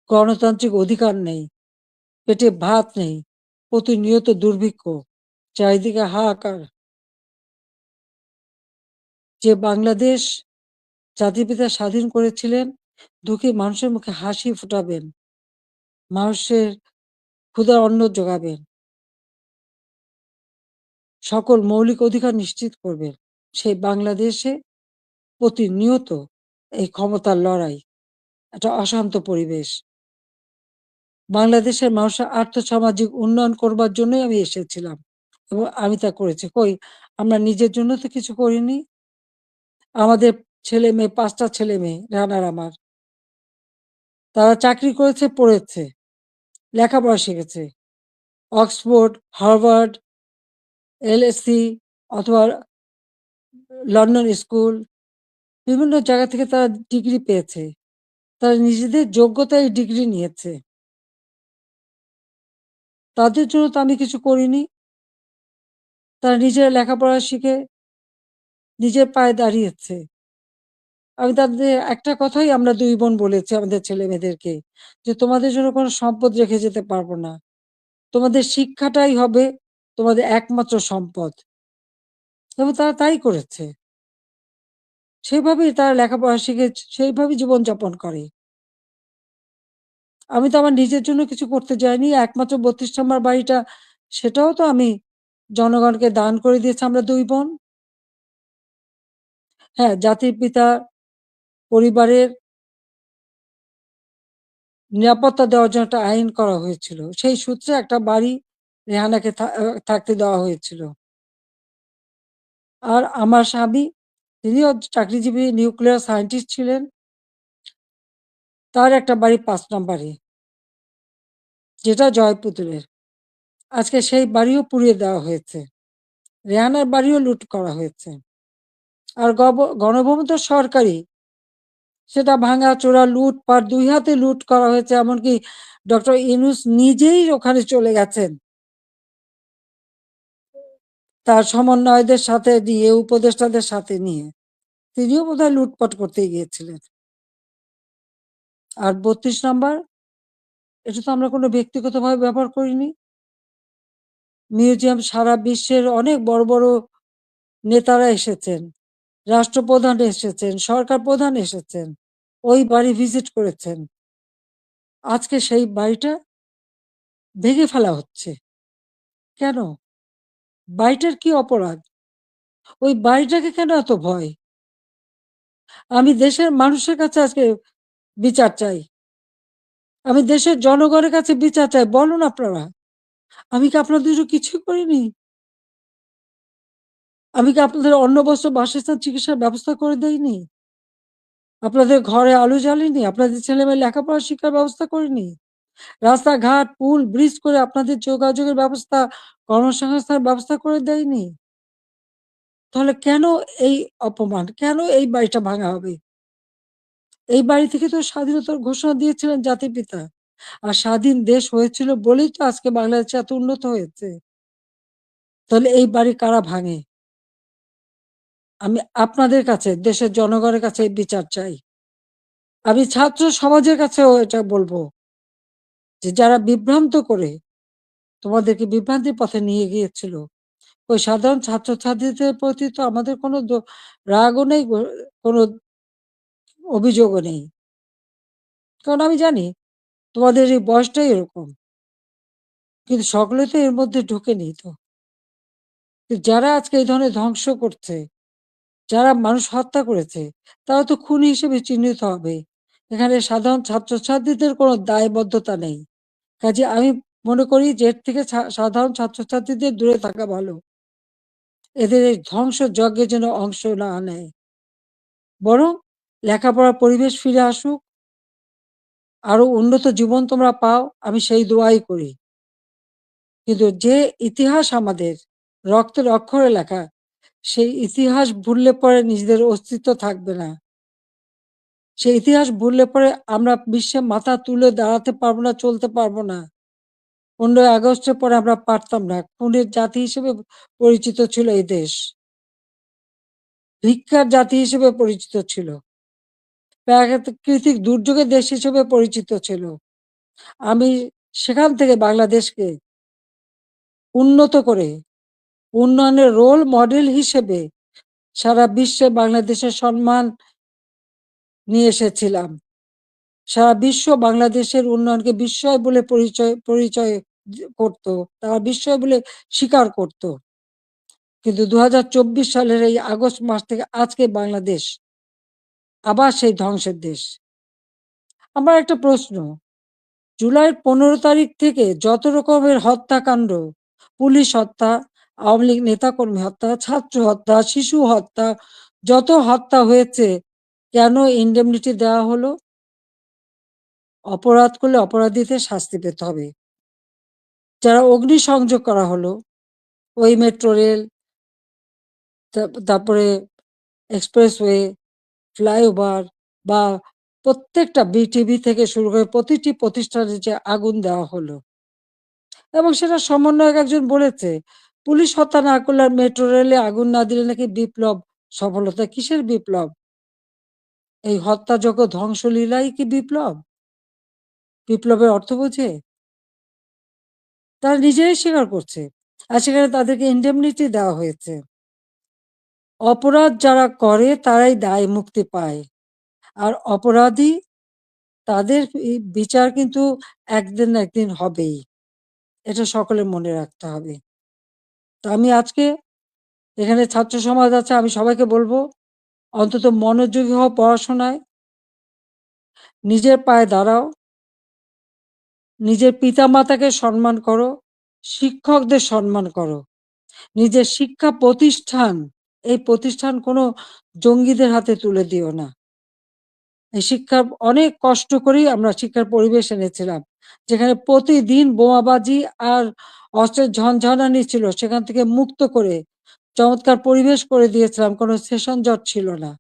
গণতান্ত্রিক অধিকার নেই, পেটে ভাত নেই, প্রতিনিয়ত দুর্ভিক্ষ, চারিদিকে হাহাকার। যে বাংলাদেশ জাতির পিতা স্বাধীন করেছিলেন, দুঃখী মানুষের মুখে হাসি ফোটাবেন, মানুষের ক্ষুধার অন্ন যোগাবেন, সকল মৌলিক অধিকার নিশ্চিত করবেন, সেই বাংলাদেশে প্রতিনিয়ত এই ক্ষমতার লড়াই, একটা অশান্ত পরিবেশ। বাংলাদেশের মানুষের আর্থসামাজিক উন্নয়ন করবার জন্যই আমি এসেছিলাম এবং আমি তা করেছি। কই, আমরা নিজের জন্য তো কিছু করিনি। আমাদের ছেলে মেয়ে, 5টা ছেলে মেয়ে রানার আমার, তারা চাকরি করেছে, পড়েছে, লেখাপড়া শিখেছে, অক্সফোর্ড, হার্ভার্ড, এলএসসি অথবা লন্ডন স্কুল, বিভিন্ন জায়গা থেকে তারা ডিগ্রি পেয়েছে। তারা নিজেদের যোগ্যতায় ডিগ্রি নিয়েছে। তাদের জন্য তো আমি কিছু করিনি। তারা নিজেরা লেখাপড়া শিখে নিজের পায়ে দাঁড়িয়েছে। আমি তাদের একটা কথাই আমরা 2 বোন বলেছি আমাদের ছেলেমেয়েদেরকে, যে তোমাদের জন্য কোনো সম্পদ রেখে যেতে পারবো না। তোমাদের শিক্ষাটাই হবে তোমাদের একমাত্র সম্পদ। এবং তারা তাই করেছে। সেভাবেই তারা লেখাপড়া শিখে সেইভাবেই জীবনযাপন করে। আমি তো আমার নিজের জন্য কিছু করতে যাইনি। একমাত্র 32 নম্বর বাড়িটা, সেটাও তো আমি জনগণকে দান করে দিয়েছি আমরা 2 বোন। হ্যাঁ, জাতির পিতা পরিবারের নিরাপত্তা দেওয়ার জন্য একটা আইন করা হয়েছিল। সেই সূত্রে একটা বাড়ি রেহানাকে থাকতে দেওয়া হয়েছিল। আর আমার স্বামী, তিনিও চাকরিজীবী নিউক্লিয়ার সায়েন্টিস্ট ছিলেন। তার একটা বাড়ি 5 নম্বরে, যেটা জয়পুতুলের। আজকে সেই বাড়িও পুড়িয়ে দেওয়া হয়েছে। রেহানার বাড়িও লুট করা হয়েছে। আর গণভবন তো সরকারি, সেটা ভাঙাচোরা, লুটপাট, 2 হাতে লুট করা হয়েছে। এমনকি ডক্টর ইউনূস নিজেই ওখানে চলে গেছেন তার সমন্বয়কদের সাথে নিয়ে, উপদেষ্টাদের সাথে নিয়ে। তিনিও বোধহয় লুটপাট করতে গিয়েছিলেন। আর 32 নাম্বার, এটা তো আমরা কোনো ব্যক্তিগতভাবে ব্যবহার করিনি। মিউজিয়াম সারা বিশ্বের অনেক বড় বড় নেতারা এসেছেন, রাষ্ট্রপ্রধান এসেছেন, সরকার প্রধান এসেছেন, ওই বাড়ি ভিজিট করেছেন। আজকে সেই বাড়িটা ভেঙে ফেলা হচ্ছে। কেন? বাড়িটার কি অপরাধ? ওই বাড়িটাকে কেন এত ভয়? আমি দেশের মানুষের কাছে আজকে বিচার চাই। আমি দেশের জনগণের কাছে বিচার চাই। বলুন আপনারা, আমি কি আপনাদের জন্য কিছুই করিনি? আমি কি আপনাদের অন্ন, বস্ত্র, বাসস্থান, চিকিৎসার ব্যবস্থা করে দেইনি? আপনাদের ঘরে আলো জ্বালিনি? আপনাদের ছেলেমেয়ের লেখাপড়া শিক্ষার ব্যবস্থা করিনি? রাস্তাঘাট, পুল, ব্রিজ করে আপনাদের যোগাযোগের ব্যবস্থা, কর্মসংস্থানের ব্যবস্থা করে দেয়নি? তাহলে কেন এই অপমান? কেন এই বাড়িটা ভাঙা হবে? এই বাড়ি থেকে তো স্বাধীনতার ঘোষণা দিয়েছিলেন জাতির পিতা। আর স্বাধীন দেশ হয়েছিল বলেই তো আজকে বাংলাদেশ এত উন্নত হয়েছে। তাহলে এই বাড়ি কারা ভাঙে? আমি আপনাদের কাছে, দেশের জনগণের কাছে এই বিচার চাই। আমি ছাত্র সমাজের কাছেও এটা বলবো যে যারা বিভ্রান্ত করে তোমাদেরকে বিভ্রান্তির পথে নিয়ে গিয়েছিল, ওই সাধারণ ছাত্রছাত্রীদের প্রতি তো আমাদের কোনো রাগও নেই, কোনো অভিযোগও নেই। কারণ আমি জানি তোমাদের এই বয়সটাই এরকম। কিন্তু সকলে তো এর মধ্যে ঢুকেনি তো। যারা আজকে এই ধরনের ধ্বংস করছে, যারা মানুষ হত্যা করেছে, তারা তো খুনি হিসেবে চিহ্নিত হবে। এখানে সাধারণ ছাত্রছাত্রীদের কোনো দায়বদ্ধতা নেই। কাজে আমি মনে করি যে এর থেকে সাধারণ ছাত্রছাত্রীদের দূরে থাকা ভালো। এদের এই ধ্বংস যজ্ঞে যেন অংশ না নেয়। বরং লেখাপড়ার পরিবেশ ফিরে আসুক, আরো উন্নত জীবন তোমরা পাও, আমি সেই দোয়াই করি। কিন্তু যে ইতিহাস আমাদের রক্তের অক্ষরে লেখা, সেই ইতিহাস ভুললে পরে নিজেদের অস্তিত্ব থাকবে না। সেই ইতিহাস ভুললে পরে আমরা বিশ্বে মাথা তুলে দাঁড়াতে পারবো না, চলতে পারবো না। 15ই আগস্টের পরে আমরা পারতাম না। খুনের জাতি হিসেবে পরিচিত ছিল এই দেশ। ভিক্ষার জাতি হিসেবে পরিচিত ছিল। প্রাকৃতিক দুর্যোগের দেশ হিসেবে পরিচিত ছিল। আমি সেখান থেকে বাংলাদেশকে উন্নত করে উন্নয়নের রোল মডেল হিসেবে সারা বিশ্বে বাংলাদেশের সম্মান নিয়ে এসেছিলাম। সারা বিশ্ব বাংলাদেশের উন্নয়নকে বিস্ময় বলে পরিচয় করত, তারা বিস্ময় বলে স্বীকার করত। কিন্তু 2024 সালের এই আগস্ট মাস থেকে আজকে বাংলাদেশ আবার সেই ধ্বংসের দেশ। আমার একটা প্রশ্ন, জুলাইয়ের 15 তারিখ থেকে যত রকমের হত্যাকাণ্ড, পুলিশ হত্যা, আওয়ামী লীগ নেতাকর্মী হত্যা, ছাত্র হত্যা, শিশু হত্যা, যত হত্যা হয়েছে, কেন ইন্ডেমনিটি দেওয়া হলো? অপরাধ করলে অপরাধীদের শাস্তি পেতে হবে। যারা অগ্নিসংযোগ করা হলো, ওই মেট্রো রেল, তারপরে এক্সপ্রেসওয়ে, ফ্লাইওভার বা প্রত্যেকটা বিটিভি থেকে শুরু করে প্রতিটি প্রতিষ্ঠানে যে আগুন দেওয়া হলো, এবং সেটা সমন্বয়ক একজন বলেছে পুলিশ হত্যা না করলে আর মেট্রো রেলে আগুন না দিলে নাকি বিপ্লব সফলতা। কিসের বিপ্লব? এই হত্যাযজ্ঞ ধ্বংসলীলাই কি বিপ্লব? বিপ্লবের অর্থ বোঝে? তারা নিজেরাই স্বীকার করছে। আর সেখানে তাদেরকে ইন্ডেমনিটি দেওয়া হয়েছে। অপরাধ যারা করে তারাই দায় মুক্তি পায়, আর অপরাধী তাদের বিচার কিন্তু একদিন না একদিন হবেই। এটা সকলের মনে রাখতে হবে। তো আমি আজকে এখানে ছাত্র সমাজ আছে, আমি সবাইকে বলবো অন্তত মনোযোগী হও পড়াশোনায়, নিজের পায়ে দাঁড়াও, নিজের পিতামাতাকে সম্মান করো, শিক্ষকদের সম্মান করো, নিজের শিক্ষা প্রতিষ্ঠান, এই প্রতিষ্ঠান কোনো জঙ্গিদের হাতে তুলে দিও না। এই শিক্ষার অনেক কষ্ট করেই আমরা শিক্ষার পরিবেশ এনেছিলাম, যেখানে প্রতিদিন বোমাবাজি আর অস্ত্রের ঝনঝনানি ছিল, সেখান থেকে মুক্ত করে চমৎকার পরিবেশ করে দিয়েছিলাম, কোনো সেশন জট ছিল না।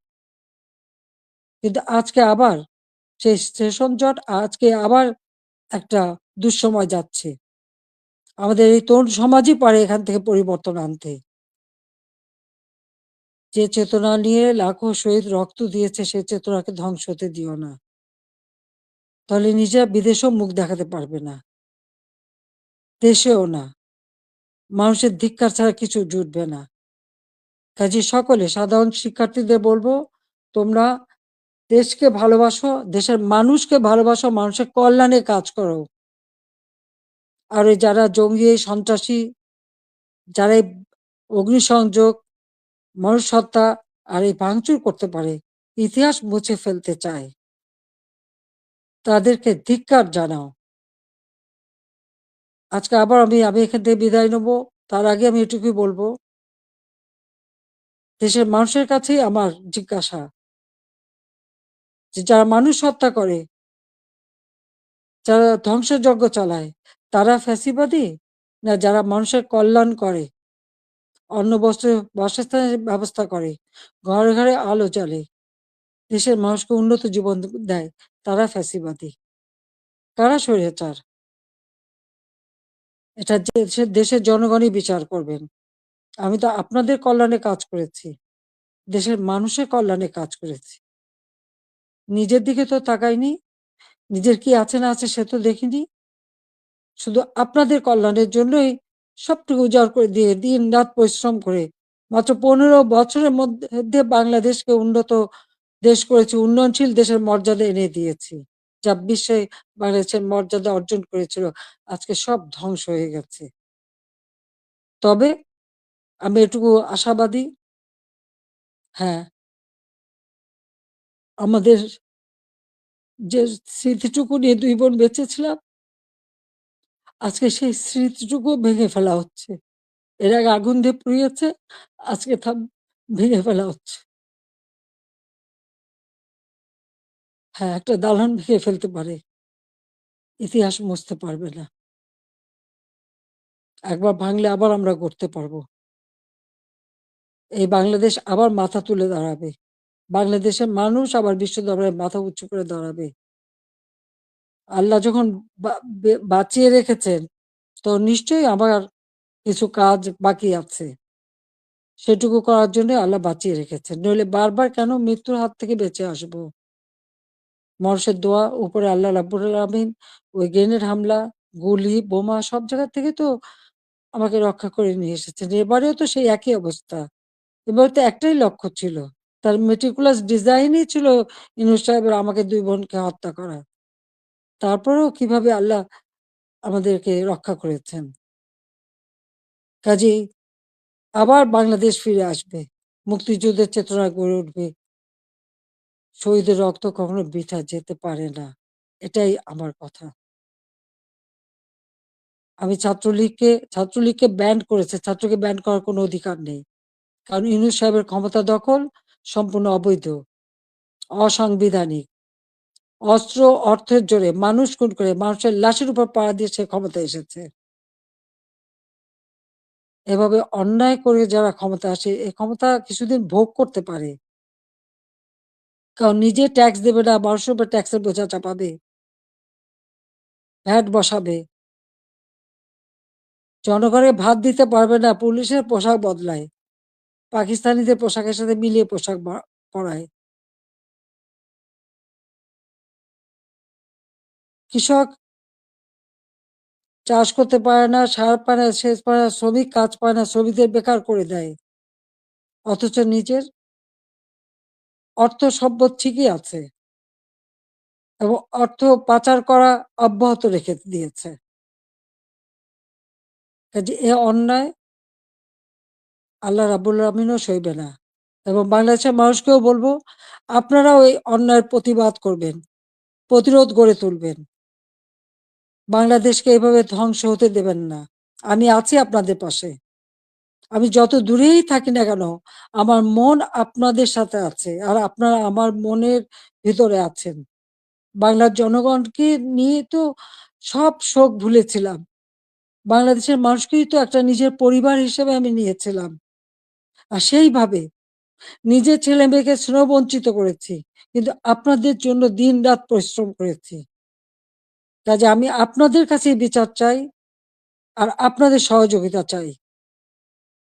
কিন্তু আজকে আবার সেই সেশন জট, আজকে আবার একটা দুঃসময় যাচ্ছে। আমাদের এই তরুণ সমাজই পারে এখান থেকে পরিবর্তন আনতে। যে চেতনা নিয়ে লাখো শহীদ রক্ত দিয়েছে, সে চেতনাকে ধ্বংস হতে দিও না। তাহলে নিজেরা বিদেশেও মুখ দেখাতে পারবে না, দেশেও না। মানুষের ধিক্কার ছাড়া কিছু জুটবে না। কাজে সকলে সাধারণ শিক্ষার্থীদের বলবো, তোমরা দেশকে ভালোবাসো, দেশের মানুষকে ভালোবাসো, মানুষের কল্যাণে কাজ করো। আর ওই যারা জঙ্গি, সন্ত্রাসী, যারা এই অগ্নিসংযোগ, মানুষ হত্যা আর এই ভাঙচুর করতে পারে, ইতিহাস মুছে ফেলতে চায়, তাদেরকে ধিক্কার জানাও। আজকে আবার আমি এখান থেকে বিদায় নেব। তার আগে আমি এটুকুই বলবো, দেশের মানুষের কাছেই আমার জিজ্ঞাসা যে যারা মানুষ হত্যা করে, যারা ধ্বংসযজ্ঞ চালায়, তারা ফ্যাসিবাদী, না যারা মানুষের কল্যাণ করে, অন্ন বস্ত্র বাসস্থানের ব্যবস্থা করে, ঘরে ঘরে আলো জ্বালে, দেশের মানুষকে উন্নত জীবন দেয়, তারা ফ্যাসিবাদী, কারা স্বৈরাচার। এটা দেশের জনগণই বিচার করবেন। আমি তো আপনাদের কল্যাণে কাজ করেছি, দেশের মানুষের কল্যাণে কাজ করেছি। নিজের দিকে তো তাকাইনি, নিজের কি আছে না আছে সে তো দেখিনি। শুধু আপনাদের কল্যাণের জন্যই সবটুকু উজাড় করে দিয়ে দিন রাত পরিশ্রম করে মাত্র 15 বছরের মধ্যে বাংলাদেশকে উন্নত দেশ করেছি, উন্নয়নশীল দেশের মর্যাদা এনে দিয়েছি। যা বিশ্বে বাংলাদেশের মর্যাদা অর্জন করেছিল, আজকে সব ধ্বংস হয়ে গেছে। তবে আমি এটুকু আশাবাদী, হ্যাঁ, আমাদের যে স্মৃতিটুকু নিয়ে 2 বোন বেঁচে ছিলাম, আজকে সেই স্মৃতিটুকু ভেঙে ফেলা হচ্ছে। এর আগে আগুন দিয়ে পুড়িয়েছে, আজকে তা ভেঙে ফেলা হচ্ছে। হ্যাঁ, একটা দালান ভেঙে ফেলতে পারে, ইতিহাস মুছতে পারবে না। একবার ভাঙলে আবার আমরা গড়তে পারবো। এই বাংলাদেশ আবার মাথা তুলে দাঁড়াবে। বাংলাদেশের মানুষ আবার বিশ্ব দরবারে মাথা উঁচু করে দাঁড়াবে। আল্লাহ যখন বাঁচিয়ে রেখেছেন, তো নিশ্চয়ই আমার কিছু কাজ বাকি আছে। সেটুকু করার জন্য আল্লাহ বাঁচিয়ে রেখেছেন। নইলে বারবার কেন মৃত্যুর হাত থেকে বেঁচে আসবো? মানুষের দোয়া, উপরে আল্লাহ রাব্বুল আলামিন ওই গ্রেনেড হামলা, গুলি, বোমা সব জায়গা থেকে তো আমাকে রক্ষা করে নিয়ে এসেছেন। এবারেও তো সেই একই অবস্থা। এবার তো একটাই লক্ষ্য ছিল। তার meticulous ডিজাইনই ছিল ইউনূস সাহেবের আমাকে ২ বোনকে হত্যা করা। তারপরেও কিভাবে আল্লাহ আমাদেরকে রক্ষা করেছেন। কাজেই আবার বাংলাদেশ ফিরে আসবে। মুক্তিযুদ্ধের চেতনা গড়ে উঠবে। শহীদের রক্ত কখনো বৃথা যেতে পারে না। এটাই আমার কথা। আমি ছাত্রলীগকে ব্যান্ড করেছে। ছাত্রকে ব্যান্ড করার কোনো অধিকার নেই। কারণ ইউনূস সাহেবের ক্ষমতা দখল সম্পূর্ণ অবৈধ, অসাংবিধানিক। অস্ত্র, অর্থের জোরে মানুষ খুন করে মানুষের লাশের উপর পাড়া দিয়ে সে ক্ষমতায় এসেছে। এভাবে অন্যায় করে যারা ক্ষমতায় আসে, এই ক্ষমতা কিছুদিন ভোগ করতে পারে। কারণ নিজে ট্যাক্স দেবে না, মানুষের উপর ট্যাক্সের বোঝা চাপাবে, ভ্যাট বসাবে। জনগণকে ভাত দিতে পারবে না, পুলিশের পোশাক বদলায়। পাকিস্তানিদের পোশাকের সাথে মিলিয়ে পোশাক পরায়। কৃষক চাষ করতে পারে না, সার পায় না, সেচ পায় না, শ্রমিক কাজ পায় না, শ্রমিকদের বেকার করে দেয়। অথচ নিজের অর্থ সম্পদ ঠিকই আছে এবং অর্থ পাচার করা অব্যাহত রেখে দিয়েছে। কাজে এ অন্যায় আল্লাহ রাব্বুল আলামিনও সইবে না। এবং বাংলাদেশের মানুষকেও বলবো, আপনারাও এই অন্যায়ের প্রতিবাদ করবেন, প্রতিরোধ গড়ে তুলবেন। বাংলাদেশকে এভাবে ধ্বংস হতে দেবেন না। আমি আছি আপনাদের পাশে। আমি যত দূরেই থাকি না কেন, আমার মন আপনাদের সাথে আছে। আর আপনারা আমার মনের ভিতরে আছেন। বাংলার জনগণকে নিয়ে তো সব শোক ভুলেছিলাম। বাংলাদেশের মানুষকেই তো একটা নিজের পরিবার হিসেবে আমি নিয়েছিলাম। আর সেইভাবে নিজের ছেলে-মেয়েকে স্নেহ-বঞ্চিত করেছি। কিন্তু আপনাদের জন্য দিন-রাত পরিশ্রম করেছি। কাজে আমি আপনাদের কাছেই বিচার চাই আর আপনাদের সহযোগিতা চাই।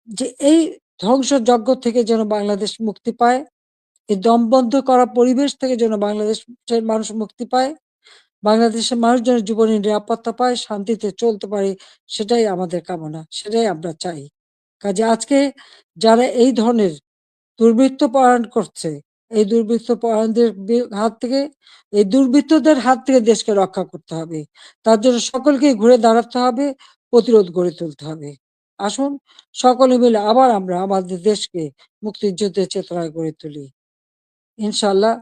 যে এই ধ্বংসযজ্ঞ থেকে যেন বাংলাদেশ মুক্তি পায়, এই দমবন্ধ করা পরিবেশ থেকে যেন বাংলাদেশের মানুষ মুক্তি পায়, বাংলাদেশের মানুষ যেন জীবনের নিরাপত্তা পায়, শান্তিতে চলতে পারে, সেটাই আমাদের কামনা, সেটাই আমরা চাই। কাজে আজকে যারা এই ধরনের দুর্বৃত্ত পরায়ণ করছে, এই দুর্বৃত্ত পরায়ণদের হাত থেকে, এই দুর্বৃত্তদের হাত থেকে দেশকে রক্ষা করতে হবে। তার জন্য সকলকেই ঘুরে দাঁড়াতে হবে, প্রতিরোধ গড়ে তুলতে হবে। আসুন সকলে মিলে আবার আমরা আমাদের দেশকে মুক্তিযুদ্ধের চেতনায় গড়ে তুলি। ইনশাআল্লাহ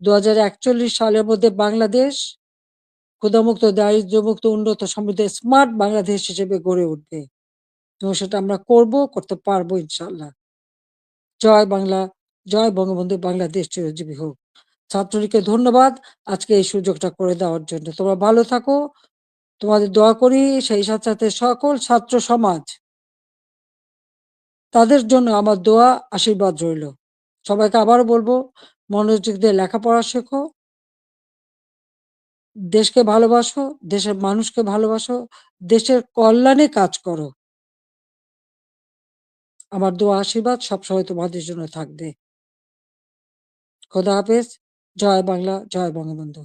২০৪১ সালের মধ্যে বাংলাদেশ ক্ষুধামুক্ত, দারিদ্র্যমুক্ত, উন্নত, সমৃদ্ধ, স্মার্ট বাংলাদেশ হিসেবে গড়ে উঠবে এবং সেটা আমরা করতে পারবো ইনশাআল্লাহ। জয় বাংলা, জয় বঙ্গবন্ধু, বাংলাদেশ চিরজীবী হোক। ছাত্রলীগকে ধন্যবাদ আজকে এই সুযোগটা করে দেওয়ার জন্য। তোমরা ভালো থাকো, তোমাদের দোয়া করি, সেই সাথে সাথে সকল ছাত্র সমাজ, তাদের জন্য আমার দোয়া, আশীর্বাদ রইল। সবাইকে আবারও বলবো মনোযোগ দিয়ে লেখাপড়া শেখো, দেশকে ভালোবাসো, দেশের মানুষকে ভালোবাসো, দেশের কল্যাণে কাজ করো। আমার দোয়া আশীর্বাদ সবসময় তোমাদের জন্য থাকবে। খোদা হাফেজ। জয় বাংলা, জয় বঙ্গবন্ধু।